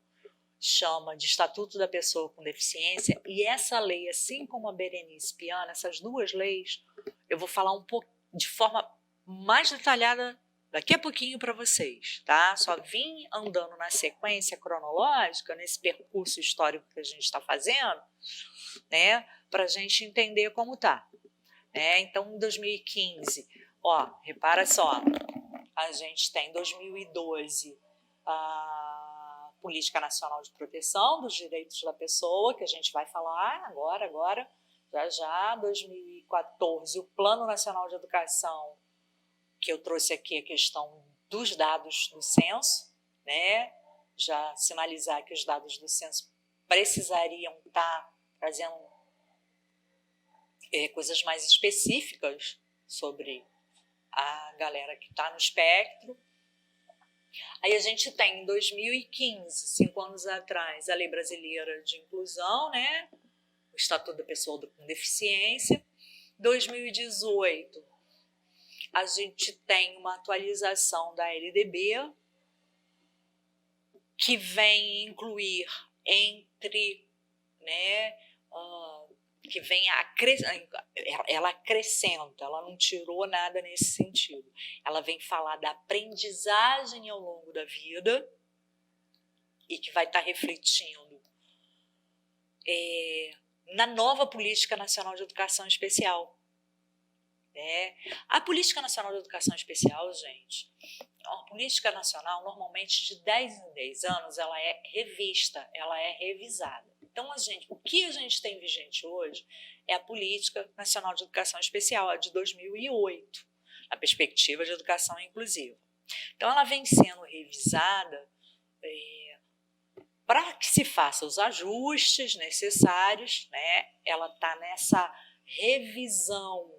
chama de Estatuto da Pessoa com Deficiência, e essa lei, assim como a Berenice Piana, essas duas leis, eu vou falar um pouco de forma mais detalhada daqui a pouquinho para vocês, tá? Só vim andando na sequência cronológica, nesse percurso histórico que a gente está fazendo, né, para a gente entender como tá. Então, em 2015, repara só, a gente tem em 2012 a Política Nacional de Proteção dos Direitos da Pessoa, que a gente vai falar agora, já, 2014, o Plano Nacional de Educação, que eu trouxe aqui a questão dos dados do censo, né? Já sinalizar que os dados do censo precisariam estar trazendo coisas mais específicas sobre a galera que está no espectro. Aí a gente tem, em 2015, 5 anos atrás, a Lei Brasileira de Inclusão, né? O Estatuto da Pessoa com Deficiência. 2018, a gente tem uma atualização da LDB, que vem incluir entre, né, que vem ela acrescenta, ela não tirou nada nesse sentido. Ela vem falar da aprendizagem ao longo da vida e que vai estar refletindo na nova Política Nacional de Educação Especial. A Política Nacional de Educação Especial, gente, a Política Nacional, normalmente de 10 em 10 anos, ela é revista, ela é revisada. Então, o que a gente tem vigente hoje é a Política Nacional de Educação Especial, a de 2008, a perspectiva de educação inclusiva. Então, ela vem sendo revisada para que se façam os ajustes necessários, né? Ela está nessa revisão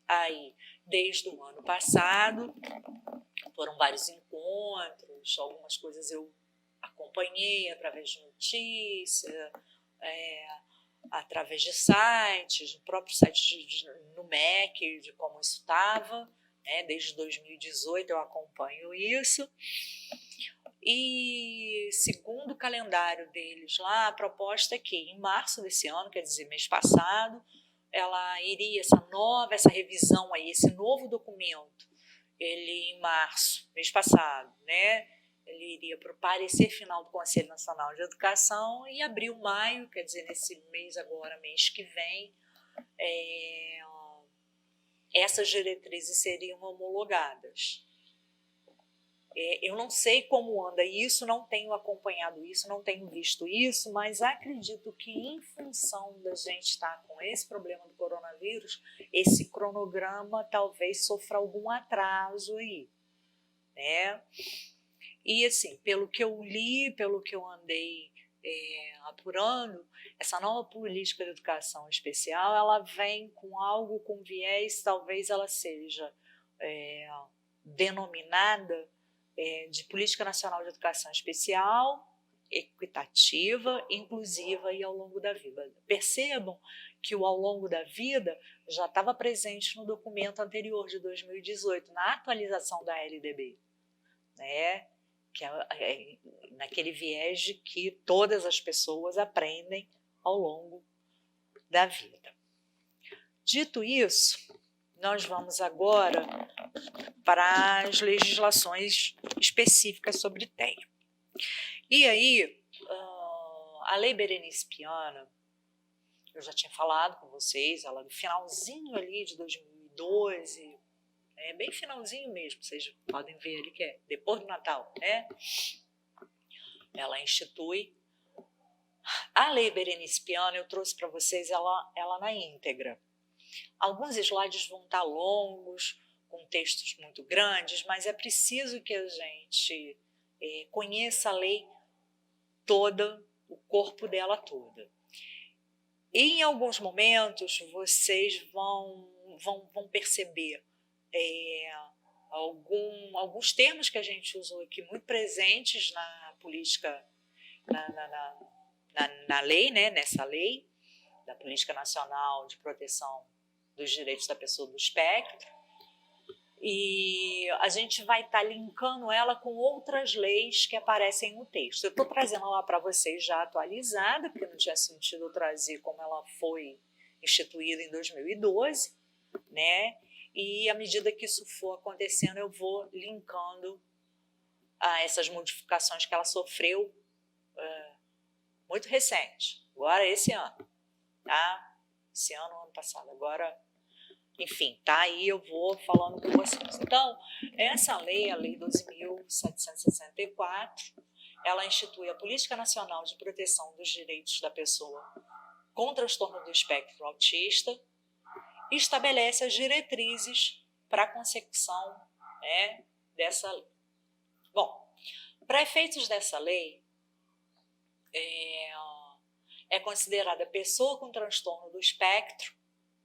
aí desde o ano passado. Foram vários encontros, algumas coisas eu acompanhei através de notícia, através de sites, no próprio site no MEC, de como isso estava, né? Desde 2018 eu acompanho isso. E segundo o calendário deles lá, a proposta é que em março desse ano, quer dizer, mês passado, ela iria, essa revisão aí, esse novo documento, ele em março, mês passado, né? Ele iria para o parecer final do Conselho Nacional de Educação e abril, maio, quer dizer, nesse mês agora, mês que vem, essas diretrizes seriam homologadas. Eu não sei como anda isso, não tenho acompanhado isso, não tenho visto isso, mas acredito que em função da gente estar com esse problema do coronavírus, esse cronograma talvez sofra algum atraso aí, né? E assim, pelo que eu li, pelo que eu andei apurando, essa nova política de educação especial, ela vem com algo com viés, talvez ela seja denominada de Política Nacional de Educação Especial, equitativa, inclusiva e ao longo da vida. Percebam que o ao longo da vida já estava presente no documento anterior de 2018, na atualização da LDB, né? Que é naquele viés de que todas as pessoas aprendem ao longo da vida. Dito isso, nós vamos agora para as legislações específicas sobre TEA. E aí, a Lei Berenice Piana, eu já tinha falado com vocês, ela no finalzinho ali de 2012, bem finalzinho mesmo, vocês podem ver ali que é depois do Natal, né? Ela institui. A Lei Berenice Piana, eu trouxe para vocês ela na íntegra. Alguns slides vão estar longos, com textos muito grandes, mas é preciso que a gente conheça a lei toda, o corpo dela toda. E em alguns momentos vocês vão perceber alguns termos que a gente usou aqui muito presentes na política, na lei, né, nessa lei da Política Nacional de Proteção dos Direitos da Pessoa do Espectro, e a gente vai estar linkando ela com outras leis que aparecem no texto. Eu estou trazendo ela para vocês já atualizada, porque não tinha sentido eu trazer como ela foi instituída em 2012, né? E à medida que isso for acontecendo, eu vou linkando a essas modificações que ela sofreu muito recente, agora esse ano, tá? Esse ano passado, agora... Enfim, tá aí, eu vou falando com vocês. Então, essa lei, a Lei 12.764, ela institui a Política Nacional de Proteção dos Direitos da Pessoa com transtorno do espectro autista e estabelece as diretrizes para a consecução, né, dessa lei. Bom, para efeitos dessa lei, é considerada pessoa com transtorno do espectro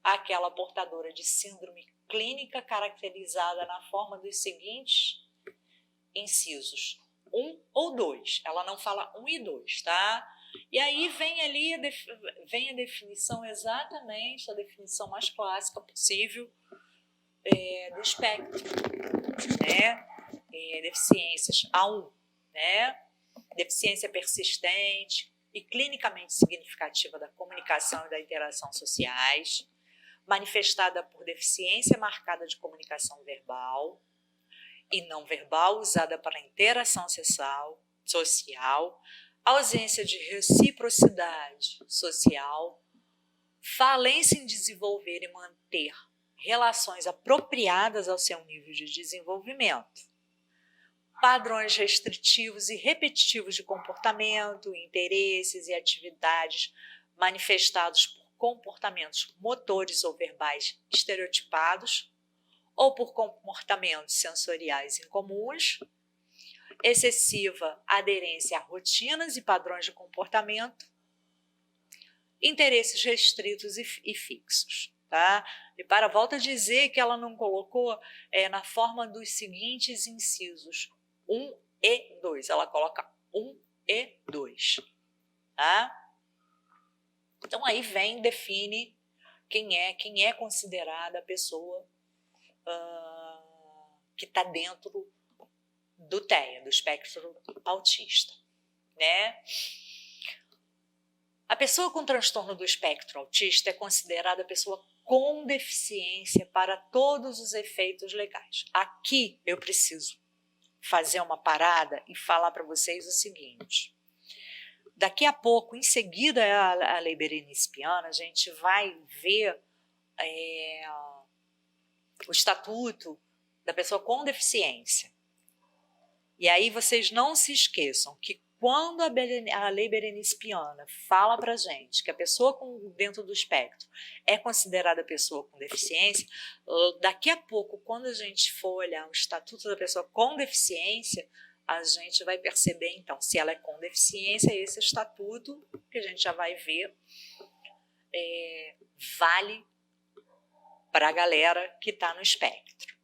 aquela portadora de síndrome clínica caracterizada na forma dos seguintes incisos, 1 ou 2. Ela não fala 1 e 2, tá? E aí vem ali vem a definição exatamente, a definição mais clássica possível do espectro, né? Deficiências A1, né? Deficiência persistente e clinicamente significativa da comunicação e da interação sociais, manifestada por deficiência marcada de comunicação verbal e não verbal usada para interação social, ausência de reciprocidade social, falência em desenvolver e manter relações apropriadas ao seu nível de desenvolvimento, padrões restritivos e repetitivos de comportamento, interesses e atividades manifestados por comportamentos motores ou verbais estereotipados ou por comportamentos sensoriais incomuns, excessiva aderência a rotinas e padrões de comportamento, interesses restritos e fixos. Tá? E volta a dizer que ela não colocou na forma dos seguintes incisos, 1 e 2. Ela coloca 1 e 2. Tá? Então aí define quem é considerada a pessoa que está dentro do TEA, do espectro autista, né? A pessoa com transtorno do espectro autista é considerada pessoa com deficiência para todos os efeitos legais. Aqui eu preciso fazer uma parada e falar para vocês o seguinte. Daqui a pouco, em seguida a lei berenispiana, a gente vai ver o estatuto da pessoa com deficiência. E aí vocês não se esqueçam que quando a lei berenispiana fala para a gente que a pessoa dentro do espectro é considerada pessoa com deficiência, daqui a pouco, quando a gente for olhar o estatuto da pessoa com deficiência, a gente vai perceber, então, se ela é com deficiência, esse estatuto, que a gente já vai ver, vale para a galera que está no espectro,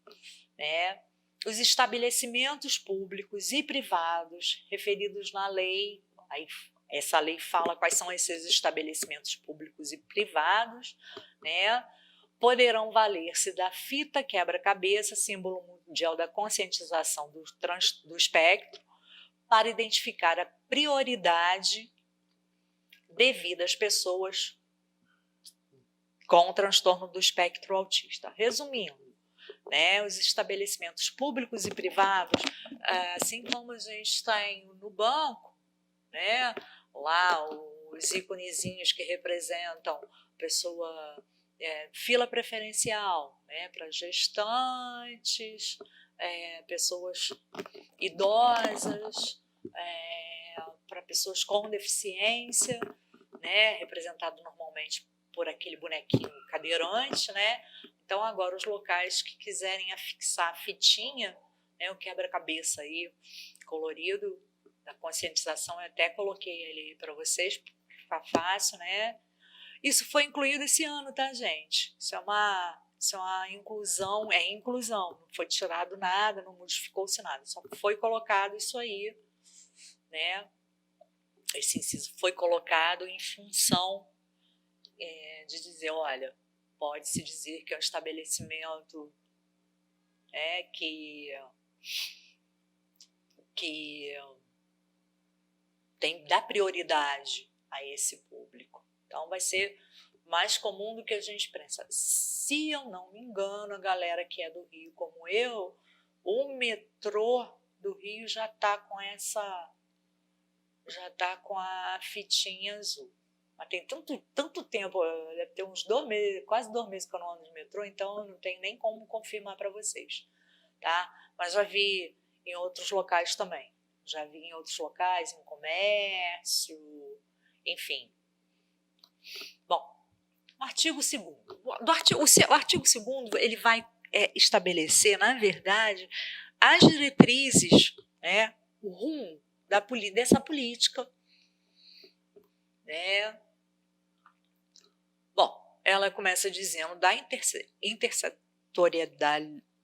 né? Os estabelecimentos públicos e privados referidos na lei, aí essa lei fala quais são esses estabelecimentos públicos e privados, né? Poderão valer-se da fita quebra-cabeça, símbolo mundial da conscientização do espectro, para identificar a prioridade devida às pessoas com transtorno do espectro autista. Resumindo, né, os estabelecimentos públicos e privados, assim como a gente tem no banco, né, lá os íconezinhos que representam pessoa, fila preferencial, né, para gestantes, pessoas idosas, para pessoas com deficiência, né, representado normalmente por aquele bonequinho cadeirante, né? Então, agora, os locais que quiserem afixar a fitinha, né, o quebra-cabeça aí, colorido, da conscientização, eu até coloquei ele para vocês, para ficar fácil, né? Isso foi incluído esse ano, tá, gente? Isso é uma inclusão, não foi tirado nada, não modificou-se nada, só foi colocado isso aí, né? Esse inciso foi colocado em função de dizer, olha, pode-se dizer que é um estabelecimento que dá prioridade a esse público. Então, vai ser mais comum do que a gente pensa. Se eu não me engano, a galera que é do Rio como eu, o metrô do Rio já está com a fitinha azul. Mas tem tanto tempo, deve ter uns 2 meses, quase 2 meses que eu não ando de metrô, então eu não tenho nem como confirmar para vocês, tá? Mas já vi em outros locais também. Já vi em outros locais, em comércio, enfim. Bom, o artigo 2º. O artigo 2º, ele vai estabelecer, na verdade, as diretrizes, né, o rumo dessa política, né? Bom, ela começa dizendo da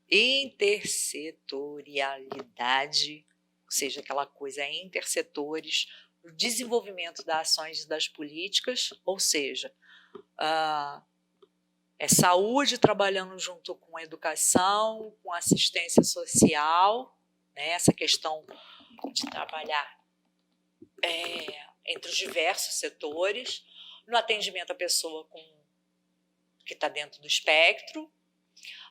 intersetorialidade, ou seja, aquela coisa entre setores, o desenvolvimento das ações e das políticas, ou seja, saúde trabalhando junto com educação, com assistência social, né, essa questão de trabalhar entre os diversos setores, no atendimento à pessoa que está dentro do espectro,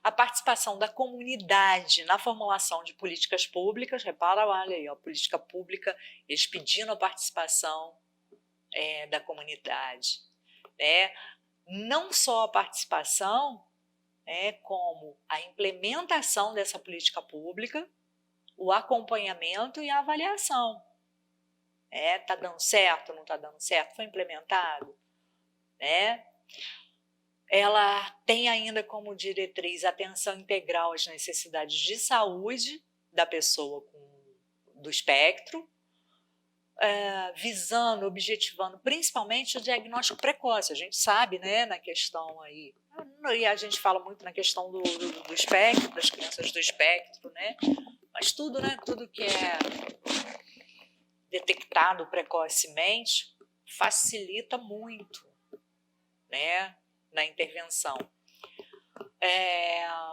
a participação da comunidade na formulação de políticas públicas, repara, olha aí, política pública, eles pedindo a participação da comunidade, né? Não só a participação, como a implementação dessa política pública, o acompanhamento e a avaliação. Está dando certo, não está dando certo, foi implementado, né? Ela tem ainda como diretriz a atenção integral às necessidades de saúde da pessoa do espectro, visando, objetivando principalmente o diagnóstico precoce. A gente sabe, né, na questão aí, e a gente fala muito na questão do espectro, das crianças do espectro, né? Mas tudo, né, tudo que é detectado precocemente facilita muito, né, na intervenção.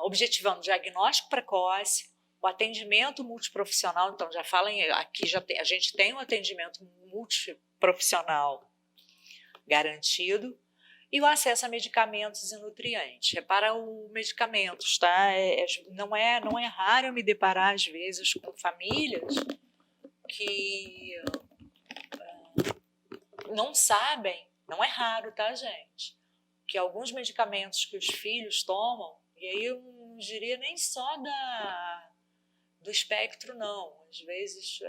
Objetivando o diagnóstico precoce, o atendimento multiprofissional, então já falem, aqui a gente tem um atendimento multiprofissional garantido, e o acesso a medicamentos e nutrientes. Repara os medicamentos, tá? Não é raro eu me deparar, às vezes, com famílias que não sabem, não é raro, tá, gente? Que alguns medicamentos que os filhos tomam, e aí eu não diria nem só do espectro, não. Às vezes,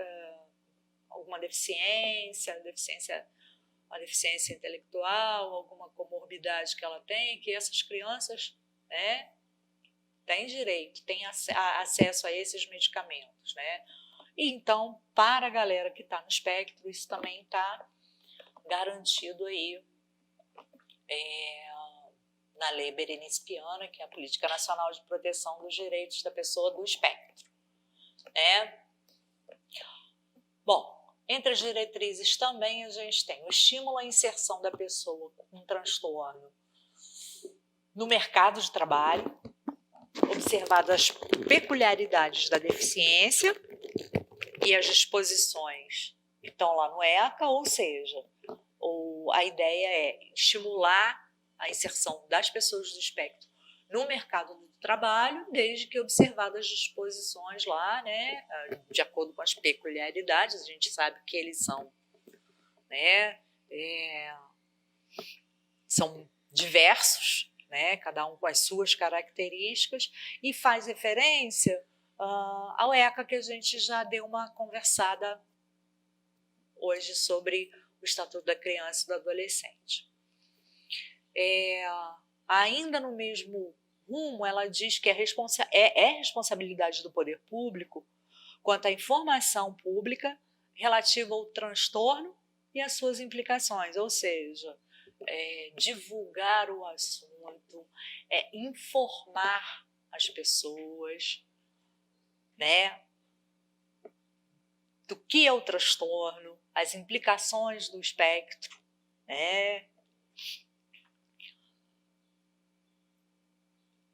alguma deficiência intelectual, alguma comorbidade que ela tem, que essas crianças, né, têm direito, têm acesso a esses medicamentos, né? E então, para a galera que está no espectro, isso também está garantido aí na Lei Berenice Piana, que é a Política Nacional de Proteção dos Direitos da Pessoa do Espectro, né? Bom, entre as diretrizes também a gente tem o estímulo à inserção da pessoa com transtorno no mercado de trabalho, observado as peculiaridades da deficiência e as disposições que estão lá no ECA, ou seja, a ideia é estimular a inserção das pessoas do espectro no mercado do trabalho, desde que observadas as disposições lá, né, de acordo com as peculiaridades, a gente sabe que eles são, né, são diversos, né, cada um com as suas características, e faz referência ao ECA, que a gente já deu uma conversada hoje sobre o Estatuto da Criança e do Adolescente. Ainda no mesmo rumo, ela diz que é responsabilidade do poder público quanto à informação pública relativa ao transtorno e as suas implicações, ou seja, divulgar o assunto, informar as pessoas, né, do que é o transtorno, as implicações do espectro, né?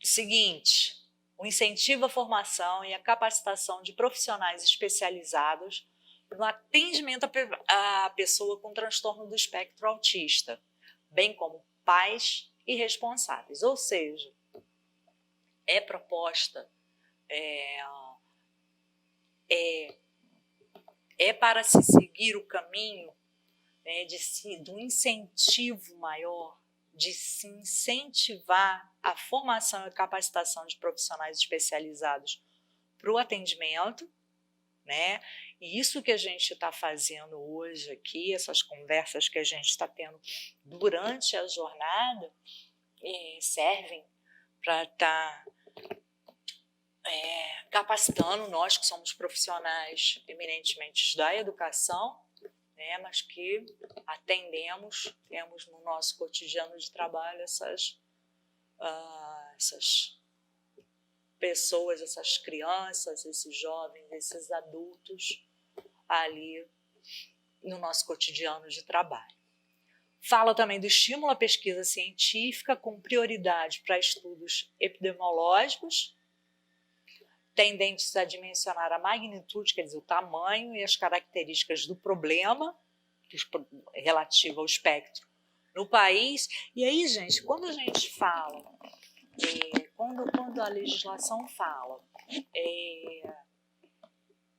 Seguinte, o incentivo à formação e à capacitação de profissionais especializados no atendimento à pessoa com transtorno do espectro autista, bem como pais e responsáveis. Ou seja, é proposta, para se seguir o caminho do incentivo maior, de se incentivar a formação e capacitação de profissionais especializados para o atendimento, né? E isso que a gente está fazendo hoje aqui, essas conversas que a gente está tendo durante a jornada, servem para estar capacitando nós que somos profissionais eminentemente da educação, né, mas que temos no nosso cotidiano de trabalho essas pessoas, essas crianças, esses jovens, esses adultos ali no nosso cotidiano de trabalho. Fala também do estímulo à pesquisa científica com prioridade para estudos epidemiológicos, tendentes a dimensionar a magnitude, quer dizer, o tamanho e as características do problema relativo ao espectro no país. E aí, gente, quando a gente fala, quando a legislação fala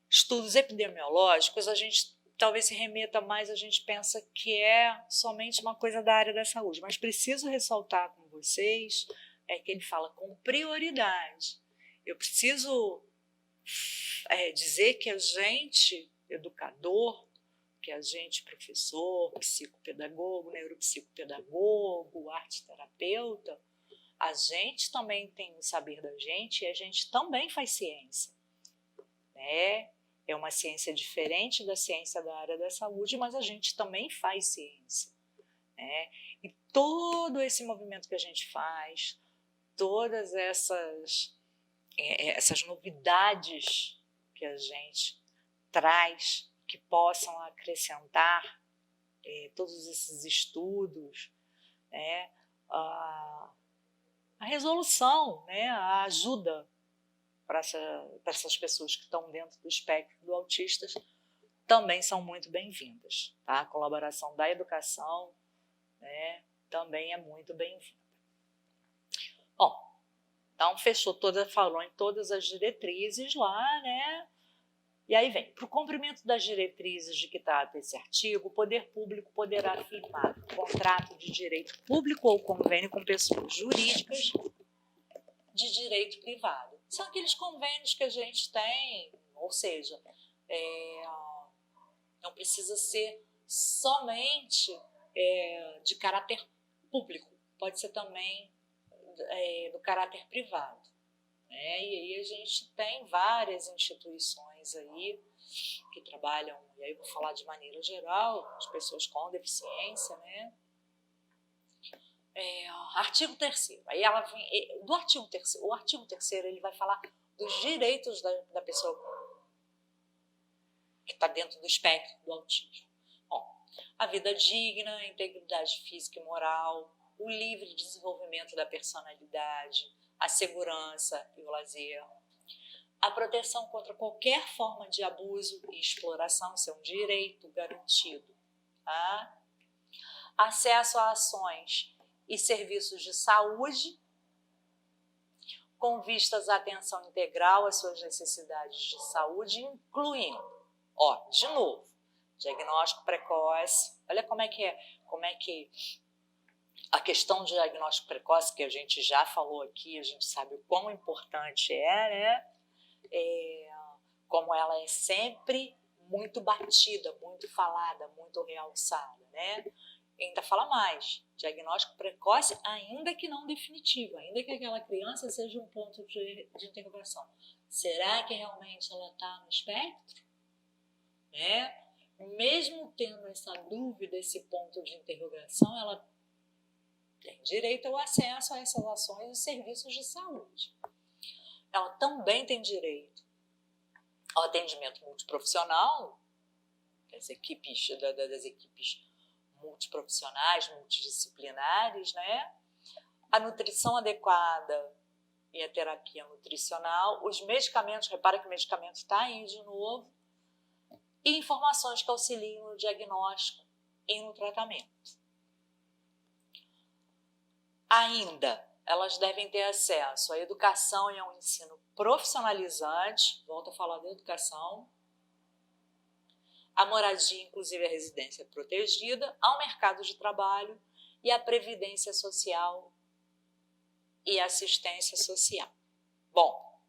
estudos epidemiológicos, a gente talvez se remeta mais, a gente pensa que é somente uma coisa da área da saúde, mas preciso ressaltar com vocês que ele fala com prioridade. Eu preciso dizer que a gente, educador, que a gente, professor, psicopedagogo, neuropsicopedagogo, arte-terapeuta, a gente também tem o saber da gente e a gente também faz ciência, né? É uma ciência diferente da ciência da área da saúde, mas a gente também faz ciência, né? E todo esse movimento que a gente faz, todas essas novidades que a gente traz, que possam acrescentar todos esses estudos, né? A resolução, né? A ajuda para essas pessoas que estão dentro do espectro do autista também são muito bem-vindas. Tá? A colaboração da educação, né, também é muito bem-vinda. Bom, então falou em todas as diretrizes lá, né? E aí vem, para o cumprimento das diretrizes de que trata esse artigo, o poder público poderá firmar contrato de direito público ou convênio com pessoas jurídicas de direito privado. São aqueles convênios que a gente tem, ou seja, não precisa ser somente de caráter público, pode ser também do caráter privado. Né? E aí a gente tem várias instituições aí que trabalham, e aí eu vou falar de maneira geral, as pessoas com deficiência, né? Artigo 3º, aí ela vem, do artigo 3º, o artigo 3º ele vai falar dos direitos da pessoa que está dentro do espectro do autismo. Bom, a vida digna, a integridade física e moral, o livre desenvolvimento da personalidade, a segurança e o lazer, a proteção contra qualquer forma de abuso e exploração, isso é um direito garantido, tá? Acesso a ações e serviços de saúde com vistas à atenção integral às suas necessidades de saúde, incluindo, de novo, diagnóstico precoce. Olha como é que a questão do diagnóstico precoce, que a gente já falou aqui, a gente sabe o quão importante né? Como ela é sempre muito batida, muito falada, muito realçada, né? E ainda fala mais, diagnóstico precoce, ainda que não definitivo, ainda que aquela criança seja um ponto de interrogação. Será que realmente ela está no espectro? Né? Mesmo tendo essa dúvida, esse ponto de interrogação, ela tem direito ao acesso a essas ações e serviços de saúde. Ela também tem direito ao atendimento multiprofissional, das equipes multiprofissionais, multidisciplinares, né? A nutrição adequada e a terapia nutricional, os medicamentos, repara que o medicamento está aí de novo, e informações que auxiliem no diagnóstico e no tratamento. Ainda, elas devem ter acesso à educação e ao ensino profissionalizante, volto a falar da educação, a moradia, inclusive a residência protegida, ao mercado de trabalho e à previdência social e assistência social. Bom,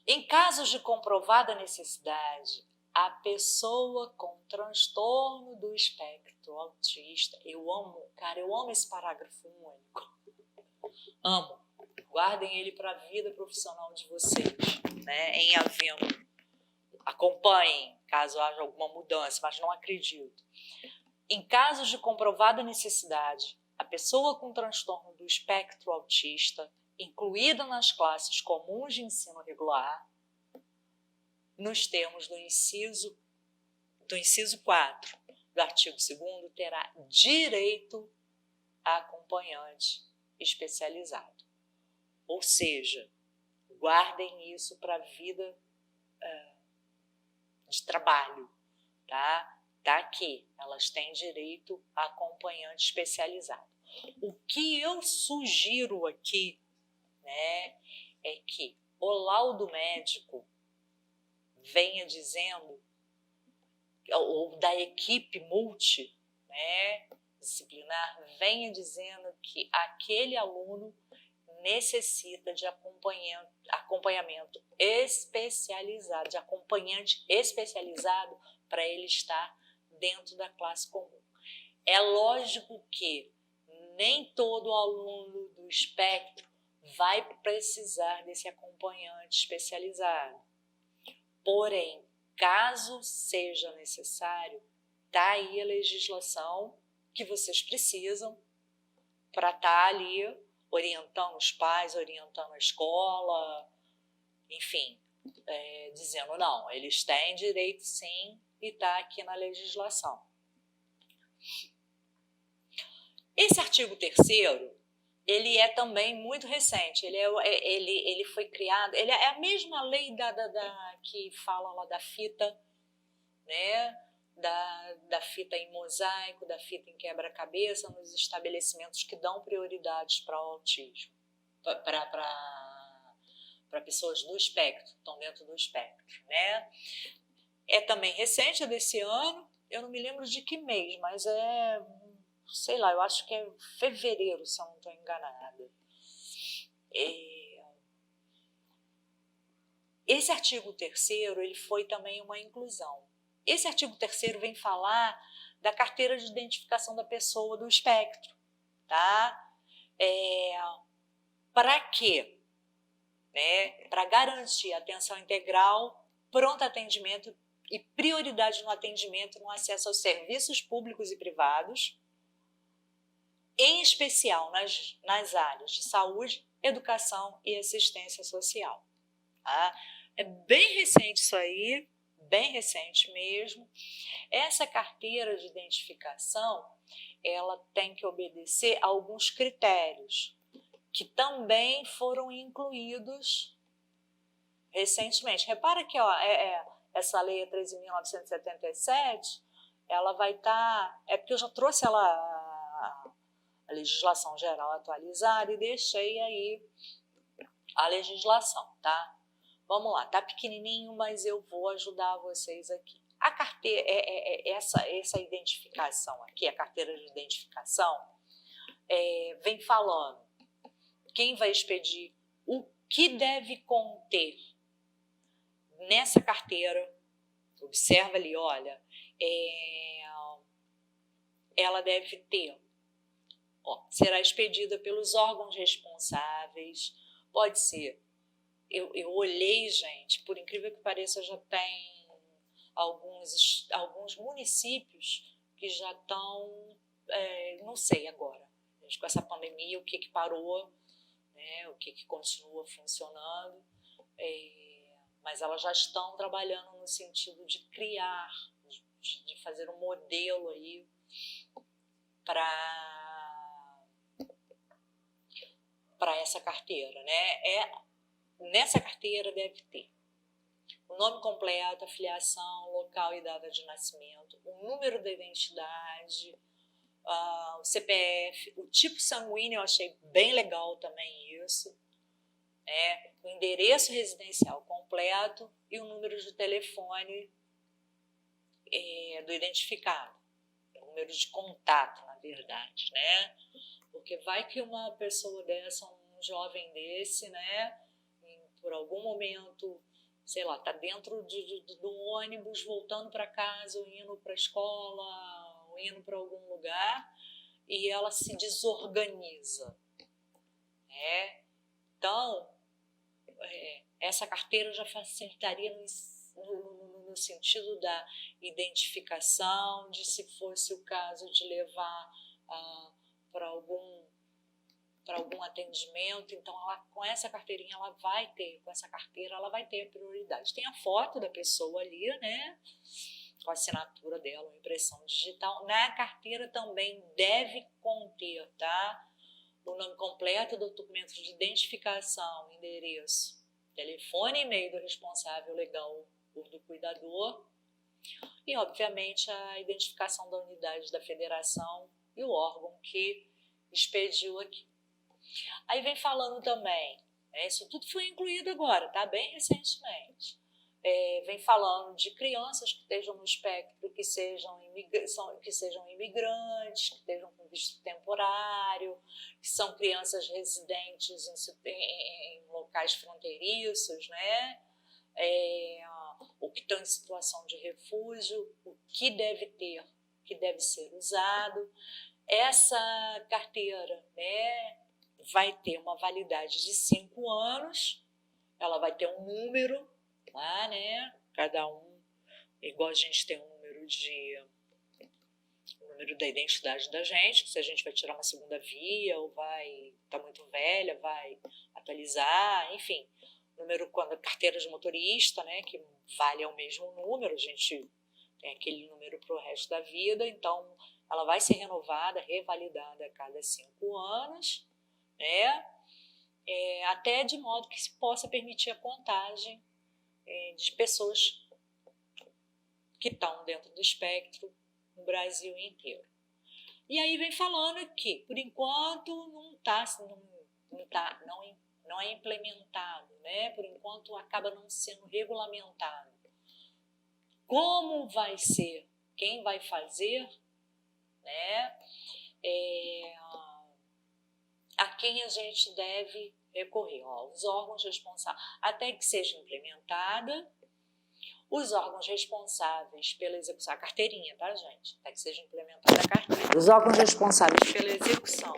em casos de comprovada necessidade, a pessoa com transtorno do espectro autista, eu amo esse parágrafo único, amo, guardem ele para a vida profissional de vocês, né? Em havendo, acompanhem caso haja alguma mudança, mas não acredito. Em casos de comprovada necessidade, a pessoa com transtorno do espectro autista incluída nas classes comuns de ensino regular, nos termos do inciso 4 do artigo 2º, terá direito a acompanhante especializado. Ou seja, guardem isso para a vida de trabalho, tá? Tá aqui, elas têm direito a acompanhante especializado. O que eu sugiro aqui, né, é que o laudo médico venha dizendo, ou da equipe multi, né, disciplinar, venha dizendo que aquele aluno necessita de acompanhamento especializado, de acompanhante especializado para ele estar dentro da classe comum. É lógico que nem todo aluno do espectro vai precisar desse acompanhante especializado. Porém, caso seja necessário, está aí a legislação que vocês precisam para estar ali orientando os pais, orientando a escola, enfim, dizendo não, eles têm direito sim e está aqui na legislação. Esse artigo 3º, ele é também muito recente, ele foi criado, ele é a mesma lei que fala lá da fita, né? Da fita em mosaico, da fita em quebra-cabeça, nos estabelecimentos que dão prioridades para o autismo, para pessoas do espectro, estão dentro do espectro, né? É também recente, é desse ano, eu não me lembro de que mês, mas sei lá, eu acho que é fevereiro, se eu não estou enganada. Esse artigo 3º, ele foi também uma inclusão. Esse artigo 3º vem falar da carteira de identificação da pessoa do espectro, tá? Para quê? Para garantir atenção integral, pronto atendimento e prioridade no atendimento no acesso aos serviços públicos e privados, em especial nas áreas de saúde, educação e assistência social. Tá? É bem recente isso aí, bem recente mesmo. Essa carteira de identificação, ela tem que obedecer a alguns critérios que também foram incluídos recentemente. Repara que essa lei é 13.977, ela vai estar... É porque eu já trouxe a legislação geral atualizada e deixei aí a legislação, tá? Vamos lá, tá pequenininho, mas eu vou ajudar vocês aqui. A carteira, essa identificação aqui, a carteira de identificação, vem falando quem vai expedir, o que deve conter nessa carteira. Observa ali, olha, ela deve ter, será expedida pelos órgãos responsáveis, pode ser. Eu olhei, gente, por incrível que pareça, já tem alguns municípios que já estão, não sei agora, gente, com essa pandemia, o que parou, né, o que continua funcionando, mas elas já estão trabalhando no sentido de criar, de fazer um modelo aí para essa carteira, né? Nessa carteira deve ter o nome completo, a filiação, local e data de nascimento, o número da identidade, o CPF, o tipo sanguíneo, eu achei bem legal também isso, o endereço residencial completo e o número de telefone do identificado, o número de contato, na verdade, né? Porque vai que uma pessoa dessa, um jovem desse, né, por algum momento, sei lá, está dentro do ônibus, voltando para casa, ou indo para a escola, ou indo para algum lugar, e ela se desorganiza. Então, essa carteira já facilitaria no sentido da identificação, de se fosse o caso de levar para algum para algum atendimento, então ela, com essa carteirinha ela vai ter, com essa carteira ela vai ter prioridade. Tem a foto da pessoa ali, né, com a assinatura dela, a impressão digital. Na carteira também deve conter, tá, o nome completo, documento de identificação, endereço, telefone e e-mail do responsável legal ou do cuidador e, obviamente, a identificação da unidade da federação e o órgão que expediu aqui. Aí vem falando também, isso tudo foi incluído agora, tá? Bem recentemente. Vem falando de crianças que estejam no espectro, que sejam imigrantes, que estejam com visto temporário, que são crianças residentes em locais fronteiriços, né? Ou que estão em situação de refúgio, o que deve ter, o que deve ser usado. Essa carteira, né, vai ter uma validade de 5 anos, ela vai ter um número lá, né? Cada um, igual a gente tem um número da identidade da gente, que se a gente vai tirar uma segunda via ou vai tá muito velha, vai atualizar, enfim. Número quando carteira de motorista, né, que vale ao mesmo número, a gente tem aquele número para o resto da vida, então ela vai ser renovada, revalidada a cada 5 anos, né? Até de modo que se possa permitir a contagem de pessoas que estão dentro do espectro no Brasil inteiro. E aí vem falando que, por enquanto, não é implementado, né? Por enquanto acaba não sendo regulamentado. Como vai ser? Quem vai fazer? Né? A quem a gente deve recorrer? Os órgãos responsáveis, até que seja implementada, os órgãos responsáveis pela execução, a carteirinha, tá, gente? Até que seja implementada a carteira. Os órgãos responsáveis pela execução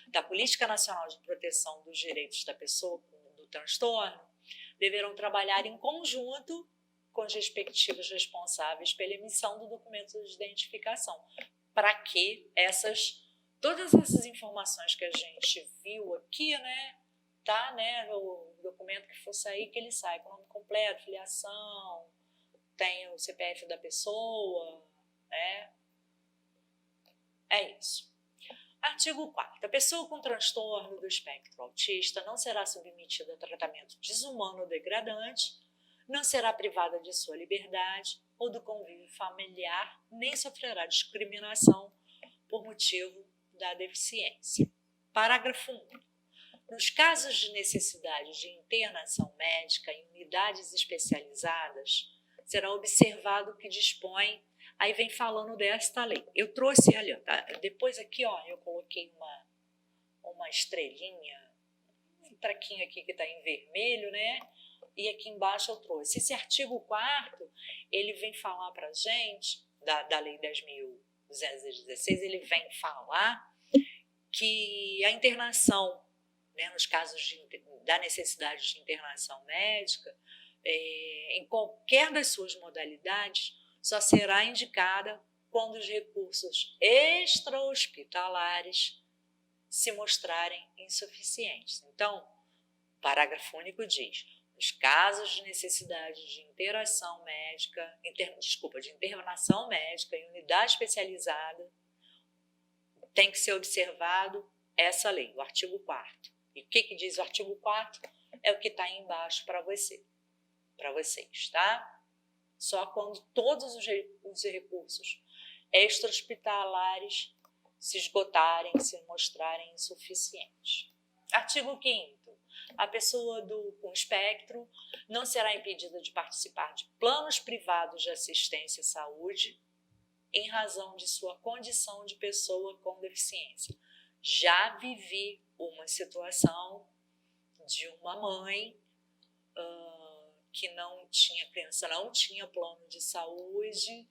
da Política Nacional de Proteção dos Direitos da Pessoa do Transtorno deverão trabalhar em conjunto com os respectivos responsáveis pela emissão do documento de identificação, para que todas essas informações que a gente viu aqui, né, tá, né, no documento que for sair, que ele sai com o nome completo, filiação, tem o CPF da pessoa, né? É isso. Artigo 4º. A pessoa com transtorno do espectro autista não será submetida a tratamento desumano ou degradante, não será privada de sua liberdade ou do convívio familiar, nem sofrerá discriminação por motivo da deficiência. Parágrafo 1º. Nos casos de necessidade de internação médica em unidades especializadas, será observado o que dispõe. Aí vem falando desta lei. Eu trouxe ali, tá? Depois aqui, ó, eu coloquei uma estrelinha, um traquinho aqui que está em vermelho, né? E aqui embaixo eu trouxe. Esse artigo 4º, ele vem falar para a gente, da Lei 10.216, ele vem falar que a internação, né, nos casos da necessidade de internação médica, em qualquer das suas modalidades, só será indicada quando os recursos extra-hospitalares se mostrarem insuficientes. Então, o parágrafo único diz: nos casos de necessidade de internação médica em unidade especializada, tem que ser observado essa lei, o artigo 4º. E o que diz o artigo 4º? É o que está aí embaixo para vocês, tá? Só quando todos os recursos extra-hospitalares se esgotarem, se mostrarem insuficientes. Artigo 5º. A pessoa com espectro não será impedida de participar de planos privados de assistência à saúde em razão de sua condição de pessoa com deficiência. Já vivi uma situação de uma mãe que não tinha criança, não tinha plano de saúde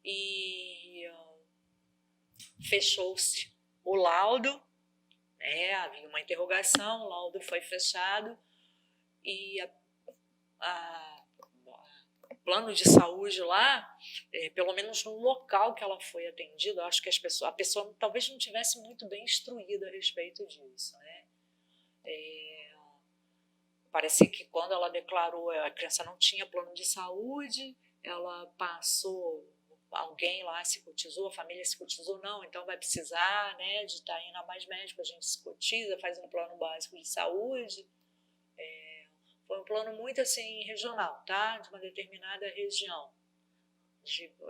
e fechou-se o laudo, né? Havia uma interrogação, o laudo foi fechado e plano de saúde lá, pelo menos no local que ela foi atendida, eu acho que a pessoa talvez não tivesse muito bem instruída a respeito disso, né? Parecia que quando ela declarou, a criança não tinha plano de saúde, ela passou, alguém lá se cotizou, a família se cotizou, não, então vai precisar, né, de estar indo a mais médico, a gente se cotiza, faz um plano básico de saúde. Foi um plano muito assim regional, tá? De uma determinada região.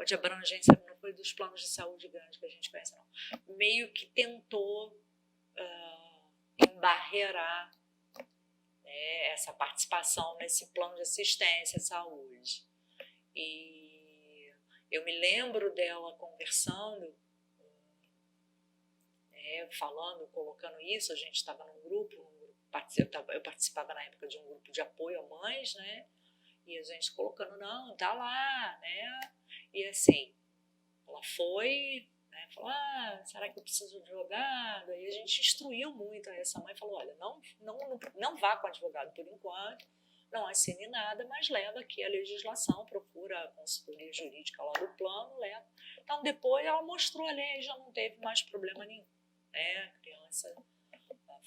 De abrangência, não foi dos planos de saúde grandes que a gente conhece, não. Meio que tentou embarrear, né, essa participação nesse plano de assistência à saúde. E eu me lembro dela conversando, falando, colocando isso, a gente estava num grupo, eu participava na época de um grupo de apoio a mães, né? E a gente colocando, não, tá lá, né? E assim, ela foi, né, falou, será que eu preciso de advogado? Aí a gente instruiu muito essa mãe, falou, olha, não vá com advogado por enquanto, não assine nada, mas leva aqui a legislação, procura a consultoria jurídica lá do plano, leva. Então depois ela mostrou a lei e já não teve mais problema nenhum, né? A criança,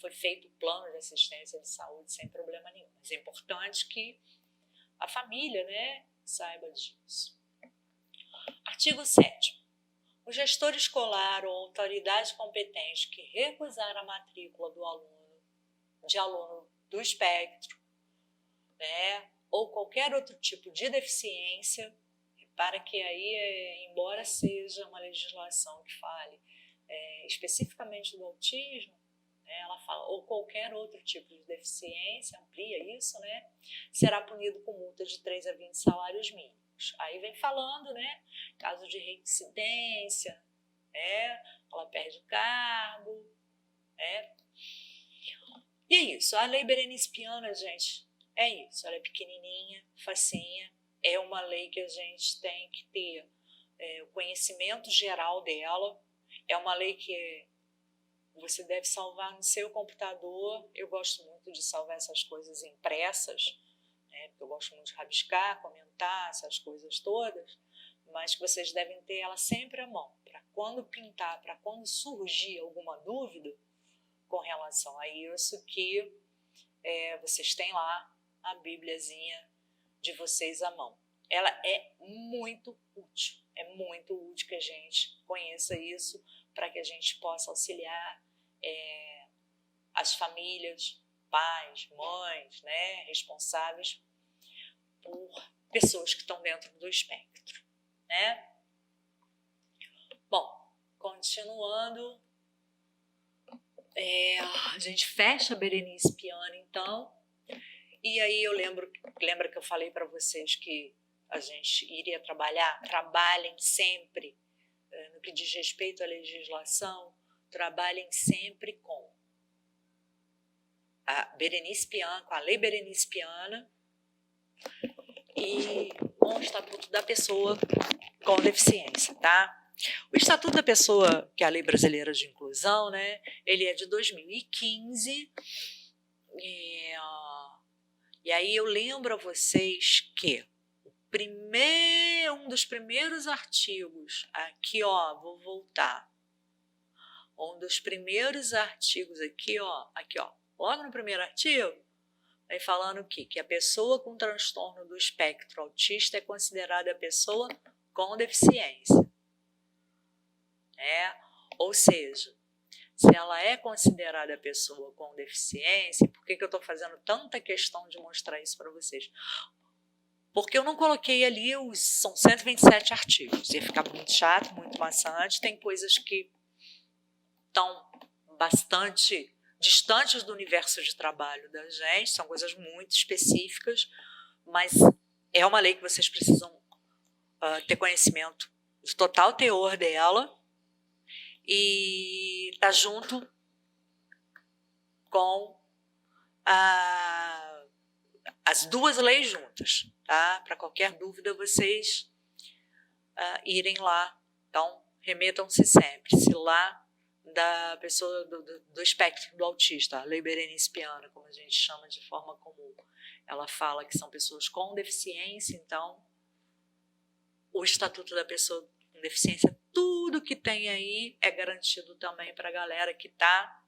foi feito o plano de assistência de saúde sem problema nenhum. Mas é importante que a família, né, saiba disso. Artigo 7º. O gestor escolar ou autoridade competente que recusar a matrícula do aluno do espectro, né, ou qualquer outro tipo de deficiência, para que aí, embora seja uma legislação que fale especificamente do autismo, ela fala, ou qualquer outro tipo de deficiência, amplia isso, né, será punido com multa de 3 a 20 salários mínimos. Aí vem falando, né, caso de reincidência, ela perde o cargo, né. E é isso, a Lei Berenice Piana, gente, é isso, ela é pequenininha, facinha, é uma lei que a gente tem que ter o conhecimento geral dela, é uma lei que você deve salvar no seu computador. Eu gosto muito de salvar essas coisas impressas, né, porque eu gosto muito de rabiscar, comentar, essas coisas todas, mas que vocês devem ter ela sempre à mão, para quando pintar, para quando surgir alguma dúvida com relação a isso, que vocês têm lá a bíbliazinha de vocês à mão. Ela é muito útil que a gente conheça isso, para que a gente possa auxiliar as famílias, pais, mães, né, responsáveis por pessoas que estão dentro do espectro, né? Bom, continuando, a gente fecha a Berenice Piana, então, e aí lembra que eu falei para vocês que a gente iria trabalhem sempre, no que diz respeito à legislação, trabalhem sempre com a Berenice Piana, com a Lei Berenice Piana e com o Estatuto da Pessoa com Deficiência, tá? O Estatuto da Pessoa, que é a Lei Brasileira de Inclusão, né, ele é de 2015 e aí eu lembro a vocês que um dos primeiros artigos, aqui ó, vou voltar, um dos primeiros artigos aqui ó, logo no primeiro artigo, aí falando que a pessoa com transtorno do espectro autista é considerada a pessoa com deficiência, ou seja, se ela é considerada a pessoa com deficiência, por que eu estou fazendo tanta questão de mostrar isso para vocês? Porque eu não coloquei ali, são 127 artigos, ia ficar muito chato, muito maçante, tem coisas que estão bastante distantes do universo de trabalho da gente, são coisas muito específicas, mas é uma lei que vocês precisam ter conhecimento do total teor dela e tá junto com as duas leis juntas, tá? Para qualquer dúvida vocês irem lá, então remetam-se sempre, se lá da pessoa do espectro do autista, a Lei Berenice Piana, como a gente chama de forma comum, ela fala que são pessoas com deficiência, então o Estatuto da Pessoa com Deficiência, tudo que tem aí é garantido também para a galera que está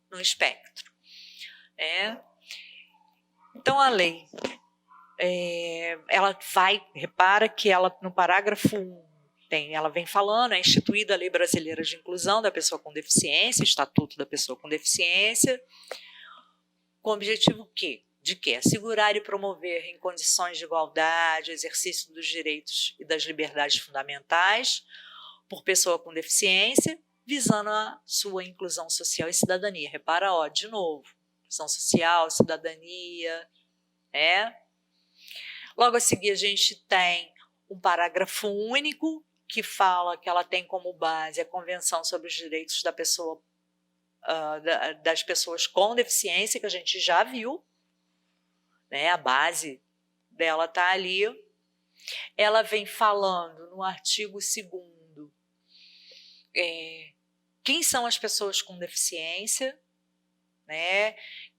no espectro. Então, a lei, ela repara que ela, no parágrafo 1, ela vem falando, é instituída a Lei Brasileira de Inclusão da Pessoa com Deficiência, Estatuto da Pessoa com Deficiência, com o objetivo de quê? Assegurar e promover em condições de igualdade o exercício dos direitos e das liberdades fundamentais por pessoa com deficiência, visando a sua inclusão social e cidadania. Repara, de novo, inclusão social, cidadania, Logo a seguir a gente tem um parágrafo único que fala que ela tem como base a Convenção sobre os Direitos da Pessoa, das Pessoas com Deficiência, que a gente já viu, a base dela está ali. Ela vem falando no artigo 2º quem são as pessoas com deficiência,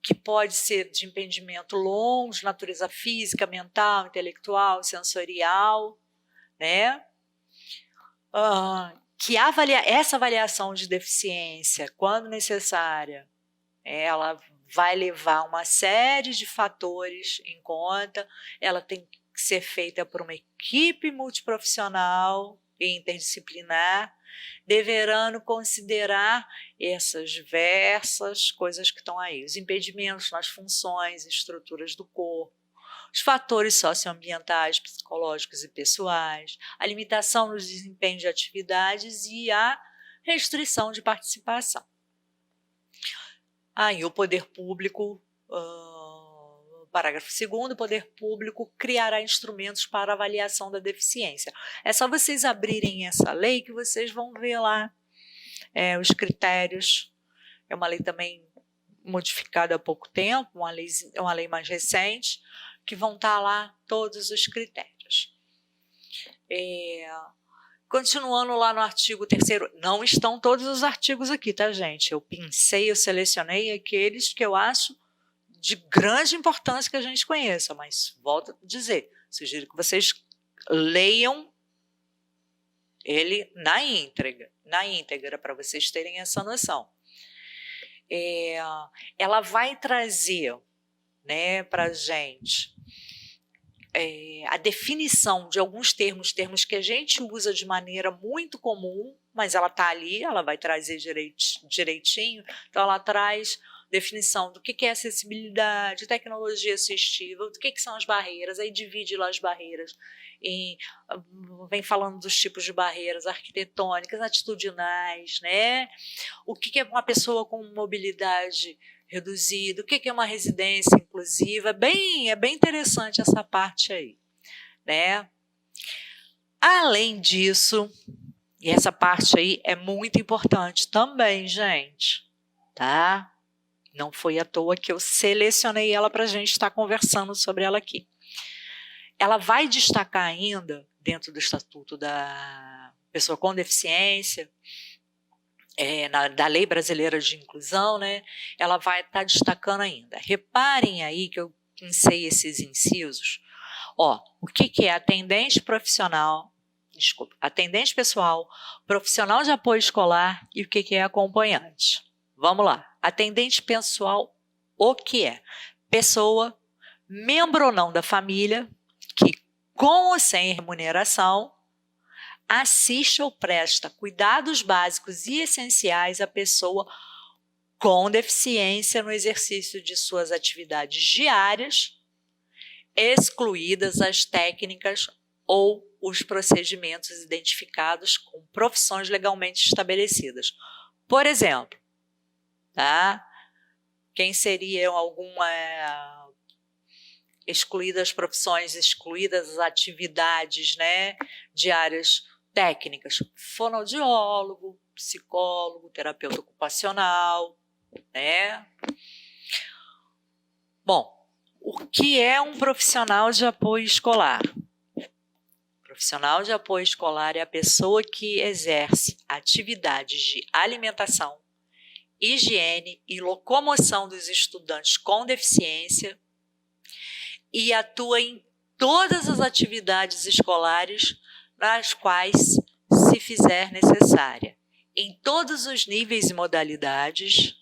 que pode ser de impedimento longo, de natureza física, mental, intelectual, sensorial, que essa avaliação de deficiência, quando necessária, ela vai levar uma série de fatores em conta, ela tem que ser feita por uma equipe multiprofissional e interdisciplinar, deverão considerar essas diversas coisas que estão aí, os impedimentos nas funções e estruturas do corpo, os fatores socioambientais, psicológicos e pessoais, a limitação no desempenho de atividades e a restrição de participação. Aí o poder público, parágrafo 2º, o poder público criará instrumentos para avaliação da deficiência. É só vocês abrirem essa lei que vocês vão ver lá os critérios. É uma lei também modificada há pouco tempo, uma lei mais recente, que vão estar lá todos os critérios. Continuando lá no artigo 3º, não estão todos os artigos aqui, tá, gente? Eu selecionei aqueles que eu acho de grande importância que a gente conheça, mas volto a dizer, sugiro que vocês leiam ele na íntegra, para vocês terem essa noção. Ela vai trazer para a gente a definição de alguns termos que a gente usa de maneira muito comum, mas ela está ali, ela vai trazer direitinho, então ela traz definição do que é acessibilidade, tecnologia assistiva, do que são as barreiras, aí divide lá as barreiras, vem falando dos tipos de barreiras arquitetônicas, atitudinais, o que é uma pessoa com mobilidade reduzida, o que é uma residência inclusiva, é bem interessante essa parte aí, Além disso, e essa parte aí é muito importante também, gente, tá? Não foi à toa que eu selecionei ela para a gente estar conversando sobre ela aqui. Ela vai destacar ainda, dentro do Estatuto da Pessoa com Deficiência, da Lei Brasileira de Inclusão, ela vai estar destacando ainda. Reparem aí que eu pensei esses incisos. O que é atendente pessoal, profissional de apoio escolar e o que é acompanhante. Vamos lá. Atendente pessoal, o que é? Pessoa, membro ou não da família, que com ou sem remuneração, assiste ou presta cuidados básicos e essenciais à pessoa com deficiência no exercício de suas atividades diárias, excluídas as técnicas ou os procedimentos identificados com profissões legalmente estabelecidas. Por exemplo, quem seriam excluídas as profissões, excluídas as atividades diárias técnicas? Fonoaudiólogo, psicólogo, terapeuta ocupacional, Bom, o que é um profissional de apoio escolar? Profissional de apoio escolar é a pessoa que exerce atividades de alimentação, higiene e locomoção dos estudantes com deficiência e atua em todas as atividades escolares nas quais se fizer necessária, em todos os níveis e modalidades,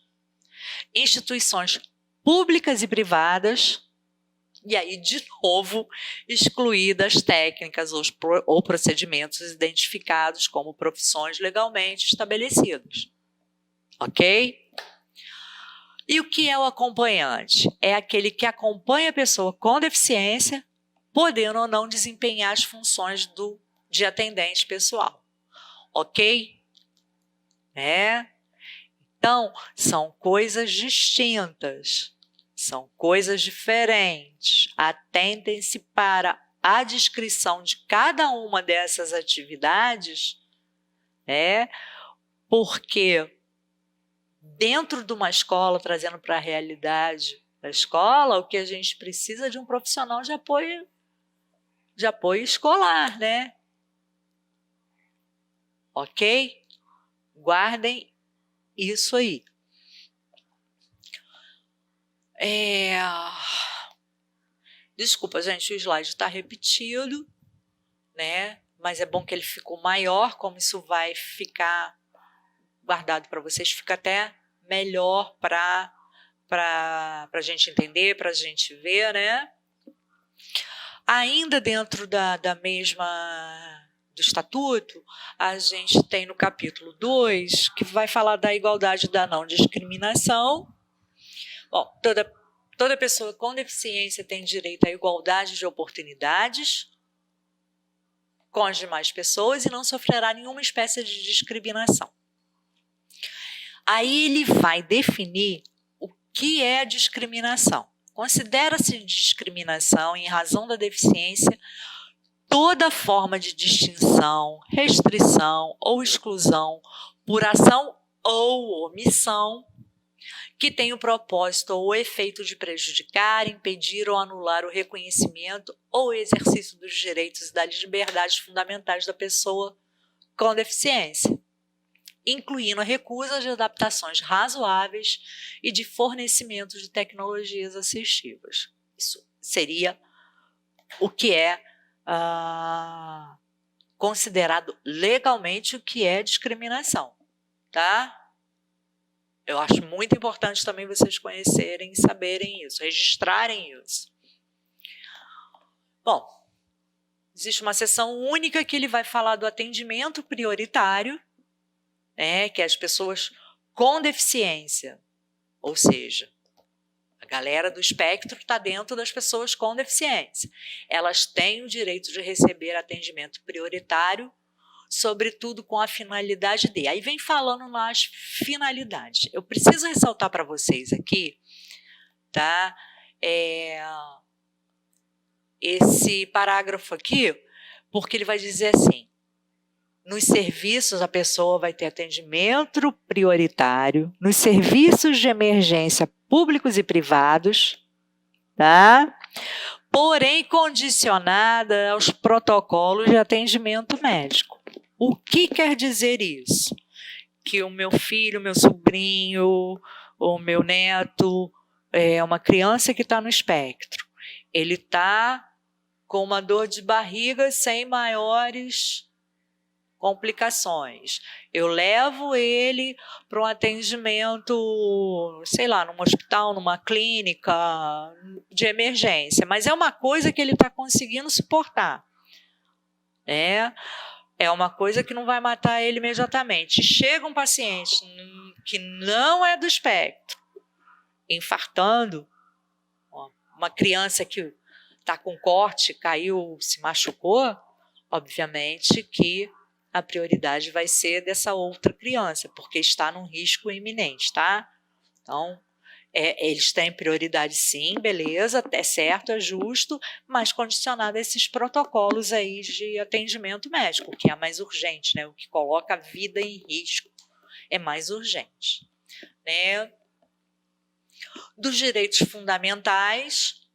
instituições públicas e privadas, e aí, de novo, excluídas técnicas ou procedimentos identificados como profissões legalmente estabelecidas. Ok? E o que é o acompanhante? É aquele que acompanha a pessoa com deficiência, podendo ou não desempenhar as funções de atendente pessoal. Ok? Então, são coisas distintas, são coisas diferentes. Atentem-se para a descrição de cada uma dessas atividades, porque dentro de uma escola, trazendo para a realidade da escola, o que a gente precisa é de um profissional de apoio escolar, né? Ok? Guardem isso aí. Desculpa, gente, o slide está repetido, né? Mas é bom que ele ficou maior, como isso vai ficar guardado para vocês, fica até melhor para a gente entender, para a gente ver, né? Ainda dentro do estatuto, a gente tem no capítulo 2, que vai falar da igualdade e da não discriminação. Bom, toda pessoa com deficiência tem direito à igualdade de oportunidades com as demais pessoas e não sofrerá nenhuma espécie de discriminação. Aí ele vai definir o que é a discriminação. Considera-se discriminação, em razão da deficiência, toda forma de distinção, restrição ou exclusão por ação ou omissão que tem o propósito ou o efeito de prejudicar, impedir ou anular o reconhecimento ou o exercício dos direitos e das liberdades fundamentais da pessoa com deficiência, incluindo a recusa de adaptações razoáveis e de fornecimento de tecnologias assistivas. Isso seria o que é considerado legalmente o que é discriminação, tá? Eu acho muito importante também vocês conhecerem e saberem isso, registrarem isso. Bom, existe uma seção única que ele vai falar do atendimento prioritário, que é as pessoas com deficiência, ou seja, a galera do espectro está dentro das pessoas com deficiência. Elas têm o direito de receber atendimento prioritário, sobretudo com a finalidade de. Aí vem falando nas finalidades. Eu preciso ressaltar para vocês aqui, tá? Esse parágrafo aqui, porque ele vai dizer assim: nos serviços a pessoa vai ter atendimento prioritário, nos serviços de emergência públicos e privados, tá? Porém condicionada aos protocolos de atendimento médico. O que quer dizer isso? Que o meu filho, meu sobrinho, o meu neto, uma criança que está no espectro, ele está com uma dor de barriga sem maiores complicações. Eu levo ele para um atendimento, sei lá, num hospital, numa clínica de emergência, mas é uma coisa que ele está conseguindo suportar. É uma coisa que não vai matar ele imediatamente. Chega um paciente que não é do espectro, infartando, uma criança que está com corte, caiu, se machucou, obviamente que a prioridade vai ser dessa outra criança, porque está num risco iminente, tá? Então, eles têm prioridade sim, beleza, é certo, é justo, mas condicionado a esses protocolos aí de atendimento médico, que é mais urgente, né? O que coloca a vida em risco é mais urgente, né? Dos direitos fundamentais,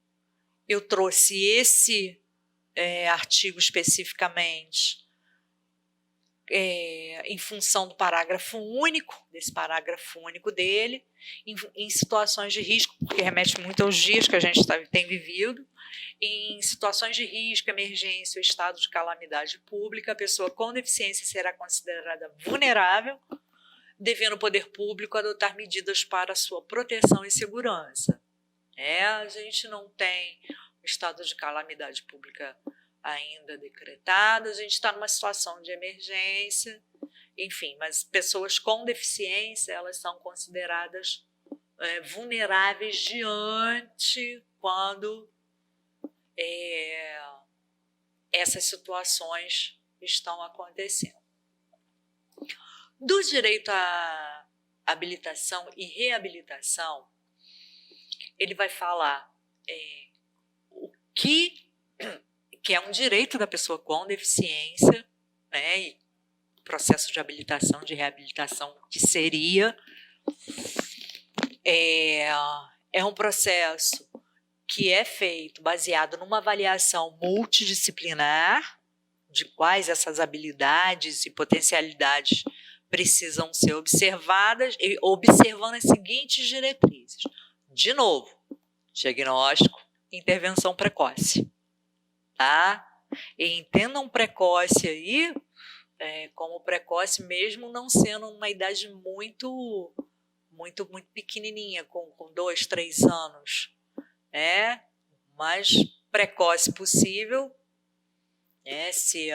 eu trouxe esse artigo especificamente, em função do parágrafo único, dele, em situações de risco, porque remete muito aos dias que a gente tem vivido, em situações de risco, emergência ou estado de calamidade pública, a pessoa com deficiência será considerada vulnerável, devendo o poder público adotar medidas para sua proteção e segurança. A gente não tem estado de calamidade pública ainda decretado, a gente está numa situação de emergência, enfim, mas pessoas com deficiência, elas são consideradas vulneráveis diante quando essas situações estão acontecendo. Do direito à habilitação e reabilitação, ele vai falar o que é um direito da pessoa com deficiência, né, e processo de habilitação, de reabilitação, que seria um processo que é feito baseado numa avaliação multidisciplinar de quais essas habilidades e potencialidades precisam ser observadas, e observando as seguintes diretrizes. De novo, diagnóstico, intervenção precoce. Tá? E entendam precoce aí como precoce mesmo não sendo uma idade muito pequenininha, com 2, 3 anos. Mais precoce possível. Se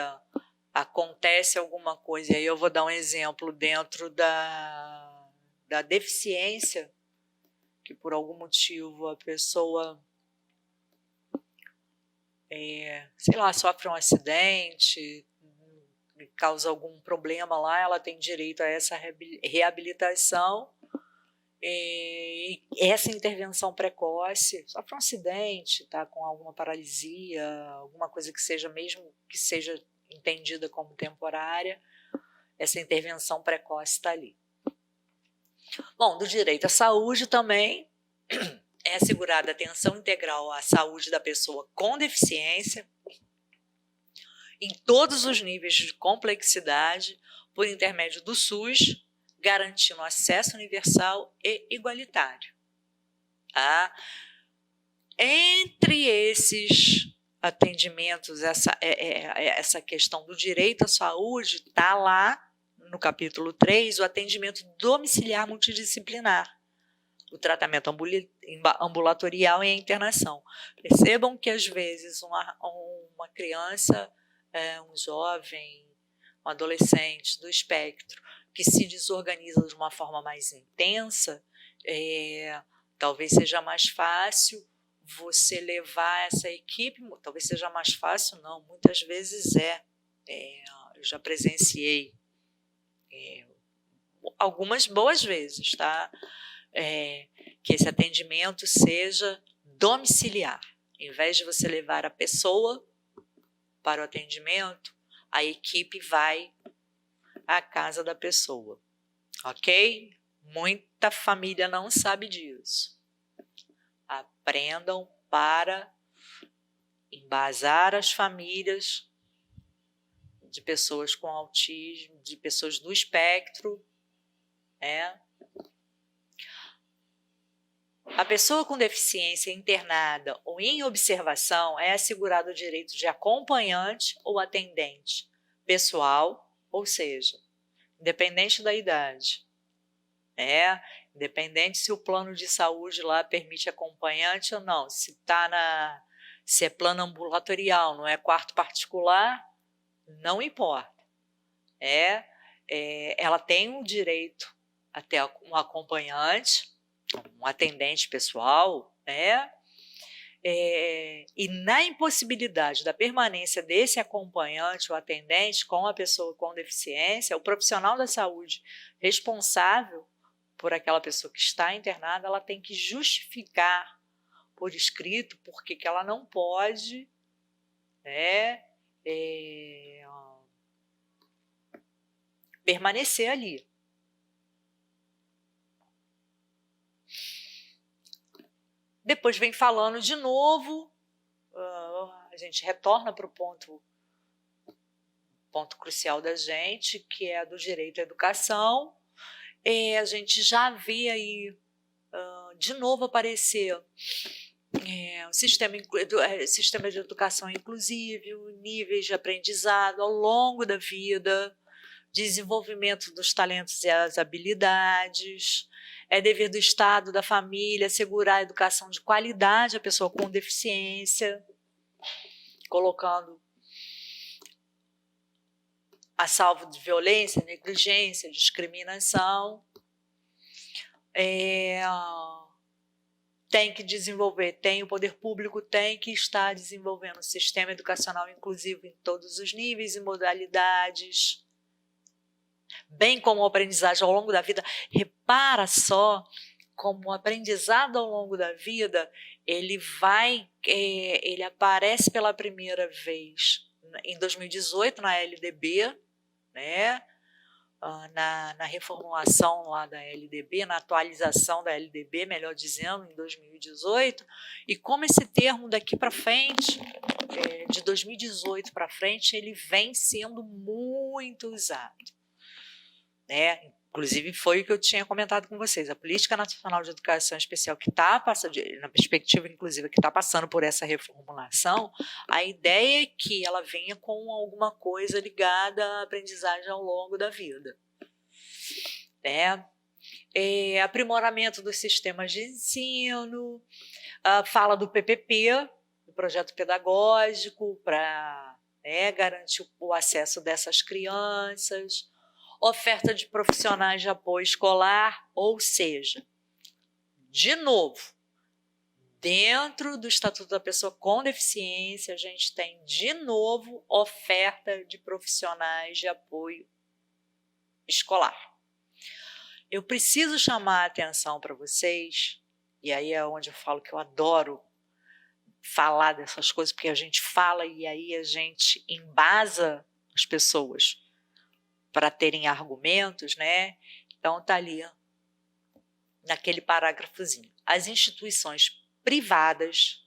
acontece alguma coisa, e aí eu vou dar um exemplo dentro da deficiência, que por algum motivo a pessoa sofre um acidente, causa algum problema lá, ela tem direito a essa reabilitação. E essa intervenção precoce, sofre um acidente, tá com alguma paralisia, alguma coisa que seja, mesmo que seja entendida como temporária, essa intervenção precoce está ali. Bom, do direito à saúde também é assegurada atenção integral à saúde da pessoa com deficiência, em todos os níveis de complexidade, por intermédio do SUS, garantindo acesso universal e igualitário. Tá? Entre esses atendimentos, essa questão do direito à saúde, está lá no capítulo 3, o atendimento domiciliar multidisciplinar, o tratamento ambulatorial e a internação. Percebam que, às vezes, uma criança, um jovem, um adolescente do espectro, que se desorganiza de uma forma mais intensa, talvez seja mais fácil você levar essa equipe, talvez seja mais fácil, não, muitas vezes eu já presenciei algumas boas vezes, tá? Que esse atendimento seja domiciliar. Em vez de você levar a pessoa para o atendimento, a equipe vai à casa da pessoa, ok? Muita família não sabe disso. Aprendam para embasar as famílias de pessoas com autismo, de pessoas do espectro, A pessoa com deficiência internada ou em observação é assegurado o direito de acompanhante ou atendente pessoal, ou seja, independente da idade. Independente se o plano de saúde lá permite acompanhante ou não, se é plano ambulatorial, não é quarto particular, não importa. Ela tem o direito até um acompanhante, um atendente pessoal, e na impossibilidade da permanência desse acompanhante ou atendente com a pessoa com deficiência, o profissional da saúde responsável por aquela pessoa que está internada, ela tem que justificar por escrito por que ela não pode permanecer ali. Depois vem falando de novo, a gente retorna para o ponto ponto crucial da gente, que é do direito à educação. A gente já vê aí de novo aparecer o sistema de educação inclusivo, níveis de aprendizado ao longo da vida, desenvolvimento dos talentos e as habilidades. É dever do Estado, da família, assegurar a educação de qualidade à pessoa com deficiência, colocando a salvo de violência, negligência, discriminação. Tem que desenvolver, o poder público tem que estar desenvolvendo um sistema educacional inclusivo em todos os níveis e modalidades, bem como o aprendizagem ao longo da vida. Repara só como o aprendizado ao longo da vida, ele aparece pela primeira vez em 2018 na LDB, né? Na reformulação lá da LDB, na atualização da LDB, melhor dizendo, em 2018, e como esse termo daqui para frente, de 2018 para frente, ele vem sendo muito usado, né? Inclusive foi o que eu tinha comentado com vocês, a Política Nacional de Educação Especial, que está passando, na perspectiva inclusive, que está passando por essa reformulação, a ideia é que ela venha com alguma coisa ligada à aprendizagem ao longo da vida, né? Aprimoramento dos sistemas de ensino, fala do PPP, do projeto pedagógico, para garantir o acesso dessas crianças, oferta de profissionais de apoio escolar, ou seja, de novo, dentro do Estatuto da Pessoa com Deficiência, a gente tem, de novo, oferta de profissionais de apoio escolar. Eu preciso chamar a atenção para vocês, e aí é onde eu falo que eu adoro falar dessas coisas, porque a gente fala e aí a gente embasa as pessoas para terem argumentos, né? Então tá ali, naquele parágrafozinho. As instituições privadas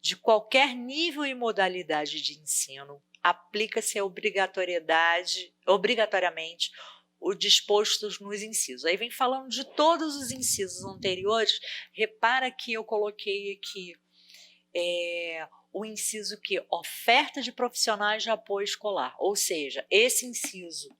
de qualquer nível e modalidade de ensino aplica-se obrigatoriamente o disposto nos incisos. Aí vem falando de todos os incisos anteriores. Repara que eu coloquei aqui o inciso que oferta de profissionais de apoio escolar, ou seja, esse inciso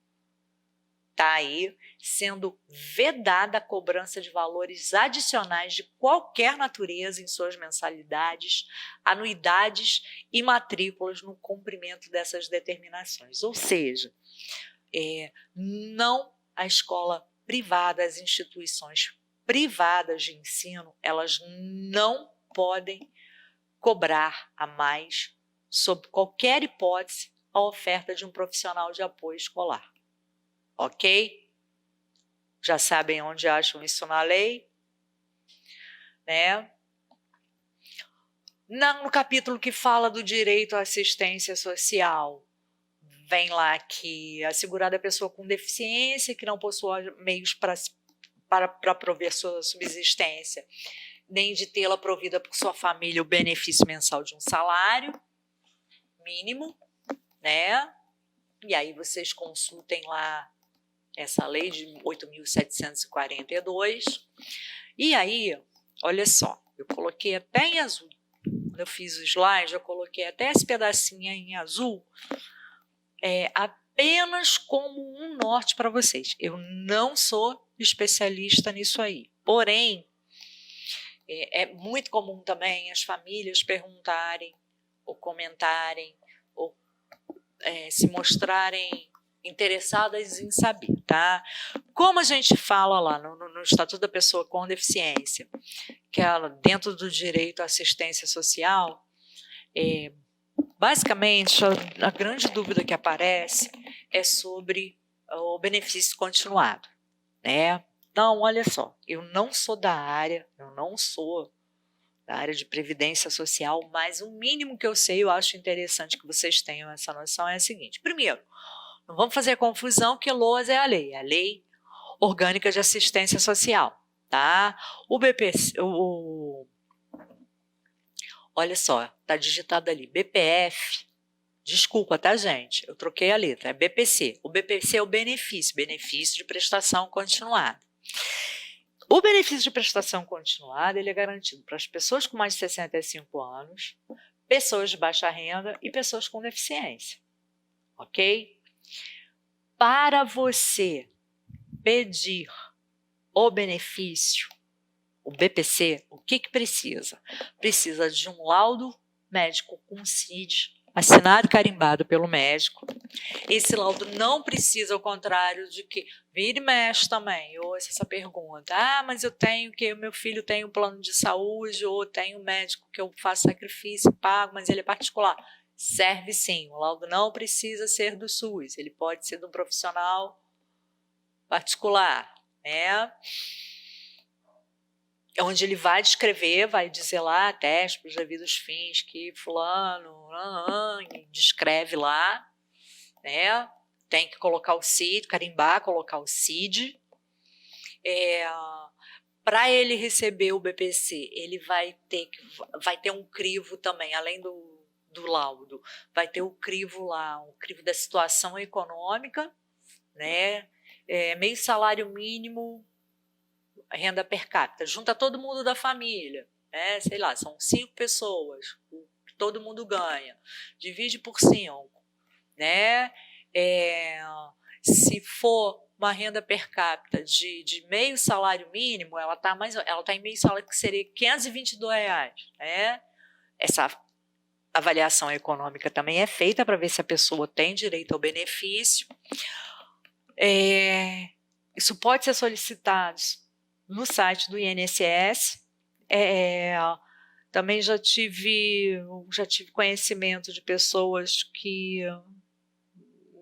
está aí sendo vedada a cobrança de valores adicionais de qualquer natureza em suas mensalidades, anuidades e matrículas no cumprimento dessas determinações. Ou seja, não a escola privada, as instituições privadas de ensino, elas não podem cobrar a mais, sob qualquer hipótese, a oferta de um profissional de apoio escolar. Ok? Já sabem onde acham isso na lei, né? No capítulo que fala do direito à assistência social, vem lá que assegurada a pessoa com deficiência que não possua meios para prover sua subsistência, nem de tê-la provida por sua família o benefício mensal de um salário mínimo, né? E aí vocês consultem lá essa lei de 8.742. E aí, olha só, eu coloquei até em azul. Quando eu fiz o slide, eu coloquei até esse pedacinho em azul, apenas como um norte para vocês. Eu não sou especialista nisso aí. Porém, é muito comum também as famílias perguntarem, ou comentarem, ou se mostrarem interessadas em saber, tá? Como a gente fala lá no Estatuto da Pessoa com Deficiência, que ela, dentro do direito à assistência social, basicamente a grande dúvida que aparece é sobre o benefício continuado, né? Então, olha só, eu não sou da área de previdência social, mas o mínimo que eu sei, eu acho interessante que vocês tenham essa noção, é a seguinte: primeiro, não vamos fazer confusão que LOAS é a Lei Orgânica de Assistência Social, tá? O BPC, olha só, está digitado ali, BPF, Desculpa, tá, gente? Eu troquei a letra, é BPC. O BPC é o benefício de prestação continuada. O benefício de prestação continuada ele é garantido para as pessoas com mais de 65 anos, pessoas de baixa renda e pessoas com deficiência, ok? Para você pedir o benefício, o BPC, o que precisa? Precisa de um laudo médico com CID, assinado e carimbado pelo médico. Esse laudo não precisa, ao contrário de que vira e mexe também, eu ouço essa pergunta, mas eu tenho que o meu filho tem um plano de saúde, ou tem um médico que eu faço sacrifício, pago, mas ele é particular. Serve sim, o laudo não precisa ser do SUS, ele pode ser de um profissional particular, né? Onde ele vai descrever, vai dizer lá, teste para os devidos fins, que fulano, descreve lá, né? Tem que colocar o CID, carimbar, colocar o CID. Para ele receber o BPC, ele vai ter um crivo também, além do laudo, vai ter o crivo lá, um crivo da situação econômica, né? Meio salário mínimo, renda per capita, junta todo mundo da família, né? Sei lá, são 5 pessoas, todo mundo ganha, divide por 5, né? Se for uma renda per capita de meio salário mínimo, ela está em meio salário, que seria R$522, né? Essa avaliação econômica também é feita para ver se a pessoa tem direito ao benefício. Isso pode ser solicitado no site do INSS. Também já tive conhecimento de pessoas que,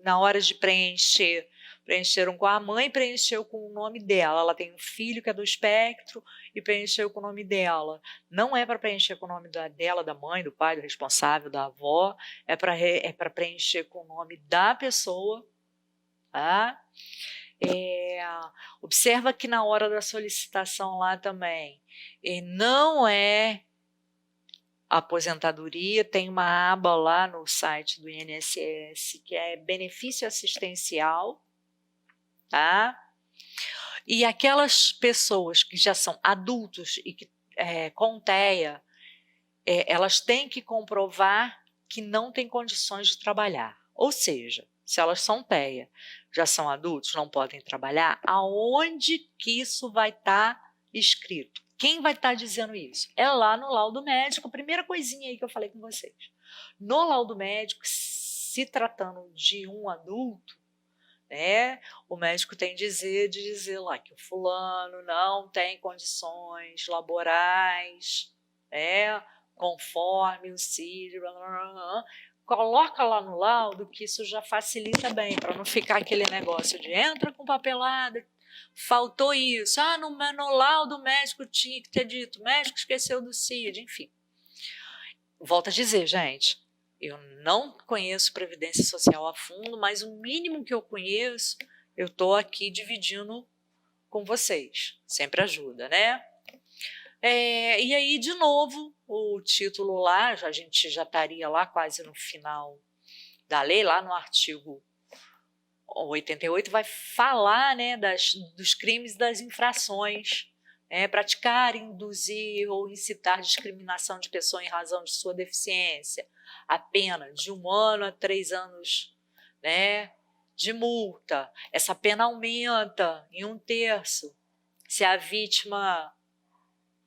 na hora de preencheram com a mãe, preencheu com o nome dela. Ela tem um filho que é do espectro e preencheu com o nome dela. Não é para preencher com o nome dela, da mãe, do pai, do responsável, da avó. É para preencher com o nome da pessoa, tá? Observa que na hora da solicitação lá também, não é aposentadoria, tem uma aba lá no site do INSS que é benefício assistencial, tá? E aquelas pessoas que já são adultos e que com TEA, elas têm que comprovar que não têm condições de trabalhar. Ou seja, se elas são TEA, já são adultos, não podem trabalhar, aonde que isso vai estar escrito? Quem vai estar dizendo isso? É lá no laudo médico, a primeira coisinha aí que eu falei com vocês. No laudo médico, se tratando de um adulto, né, o médico tem de dizer lá que o fulano não tem condições laborais, conforme o CID, blá, blá, blá. Coloca lá no laudo que isso já facilita bem, para não ficar aquele negócio de entra com papelada, faltou isso, no laudo o médico tinha que ter dito, o médico esqueceu do CID, enfim. Volto a dizer, gente, eu não conheço Previdência Social a fundo, mas o mínimo que eu conheço, eu estou aqui dividindo com vocês, sempre ajuda, né? E aí, de novo, o título lá, a gente já estaria lá quase no final da lei, lá no artigo 88, vai falar, né, dos crimes, das infrações, praticar, induzir ou incitar discriminação de pessoa em razão de sua deficiência, a pena de 1 ano a 3 anos, né, de multa. Essa pena aumenta em 1/3 se a vítima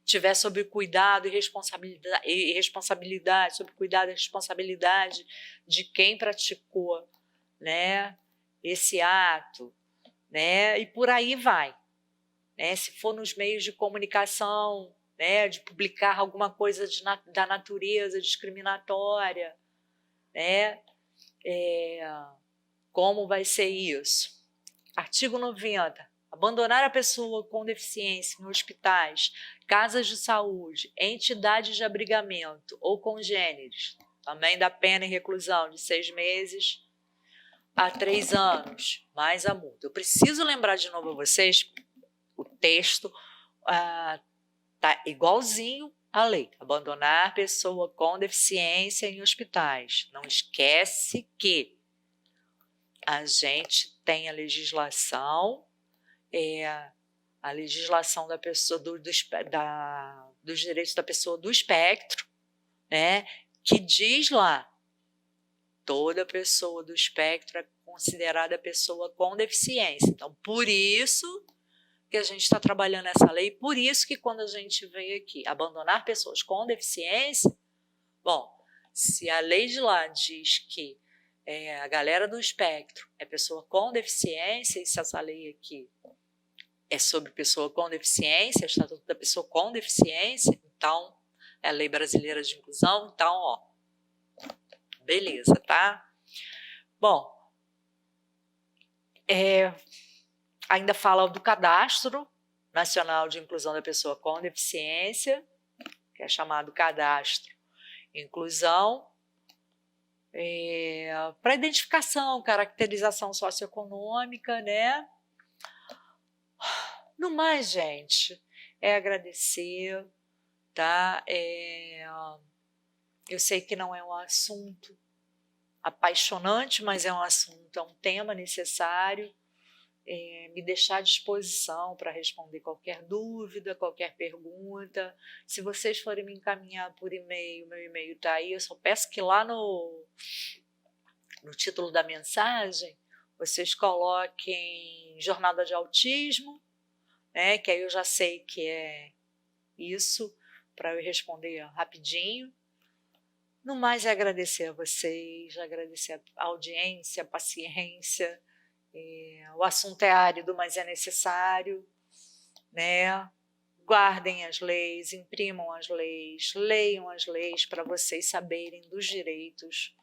tiver sob cuidado e responsabilidade, sob cuidado e responsabilidade de quem praticou, né, esse ato, né, e por aí vai, né, se for nos meios de comunicação, né, de publicar alguma coisa da natureza discriminatória, né, como vai ser isso? Artigo 90. Abandonar a pessoa com deficiência em hospitais, casas de saúde, entidades de abrigamento ou congêneres, também dá pena e reclusão de 6 meses a 3 anos, mais a multa. Eu preciso lembrar de novo a vocês, o texto está igualzinho a lei. Abandonar pessoa com deficiência em hospitais. Não esquece que a gente tem a legislação, a legislação da pessoa dos direitos da pessoa do espectro, né, que diz lá, toda pessoa do espectro é considerada pessoa com deficiência. Então, por isso que a gente está trabalhando essa lei, por isso que quando a gente veio aqui abandonar pessoas com deficiência, bom, se a lei de lá diz que a galera do espectro é pessoa com deficiência, e se essa lei aqui é sobre pessoa com deficiência, Estatuto da Pessoa com Deficiência, então, é a Lei Brasileira de Inclusão, então, ó, beleza, tá? Bom, ainda fala do Cadastro Nacional de Inclusão da Pessoa com Deficiência, que é chamado Cadastro Inclusão, para identificação, caracterização socioeconômica, né? No mais, gente, é agradecer, tá? Eu sei que não é um assunto apaixonante, mas é um assunto, é um tema necessário. Me deixar à disposição para responder qualquer dúvida, qualquer pergunta. Se vocês forem me encaminhar por e-mail, meu e-mail está aí, eu só peço que lá no título da mensagem vocês coloquem Jornada de Autismo, né, que aí eu já sei que é isso, para eu responder rapidinho. No mais, é agradecer a vocês, agradecer a audiência, a paciência. O assunto é árido, mas é necessário, né? Guardem as leis, imprimam as leis, leiam as leis para vocês saberem dos direitos,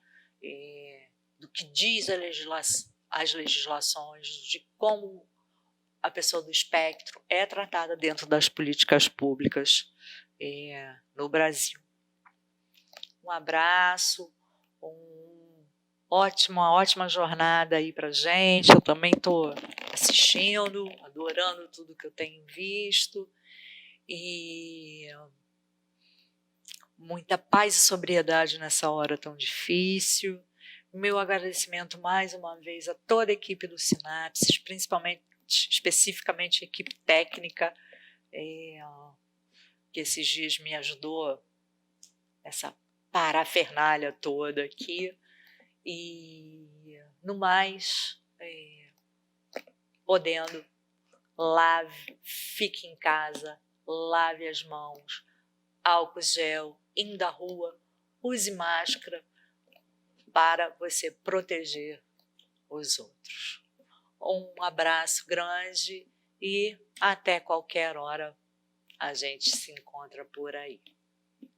do que diz as legislações, de como a pessoa do espectro é tratada dentro das políticas públicas no Brasil. Um abraço, uma ótima jornada aí pra gente. Eu também estou assistindo, adorando tudo que eu tenho visto, e muita paz e sobriedade nessa hora tão difícil. Meu agradecimento mais uma vez a toda a equipe do Sinapses, especificamente a equipe técnica, que esses dias me ajudou essa parafernália toda aqui. E, no mais, podendo, lave, fique em casa, lave as mãos, álcool gel, indo à rua, use máscara para você proteger os outros. Um abraço grande e até qualquer hora a gente se encontra por aí.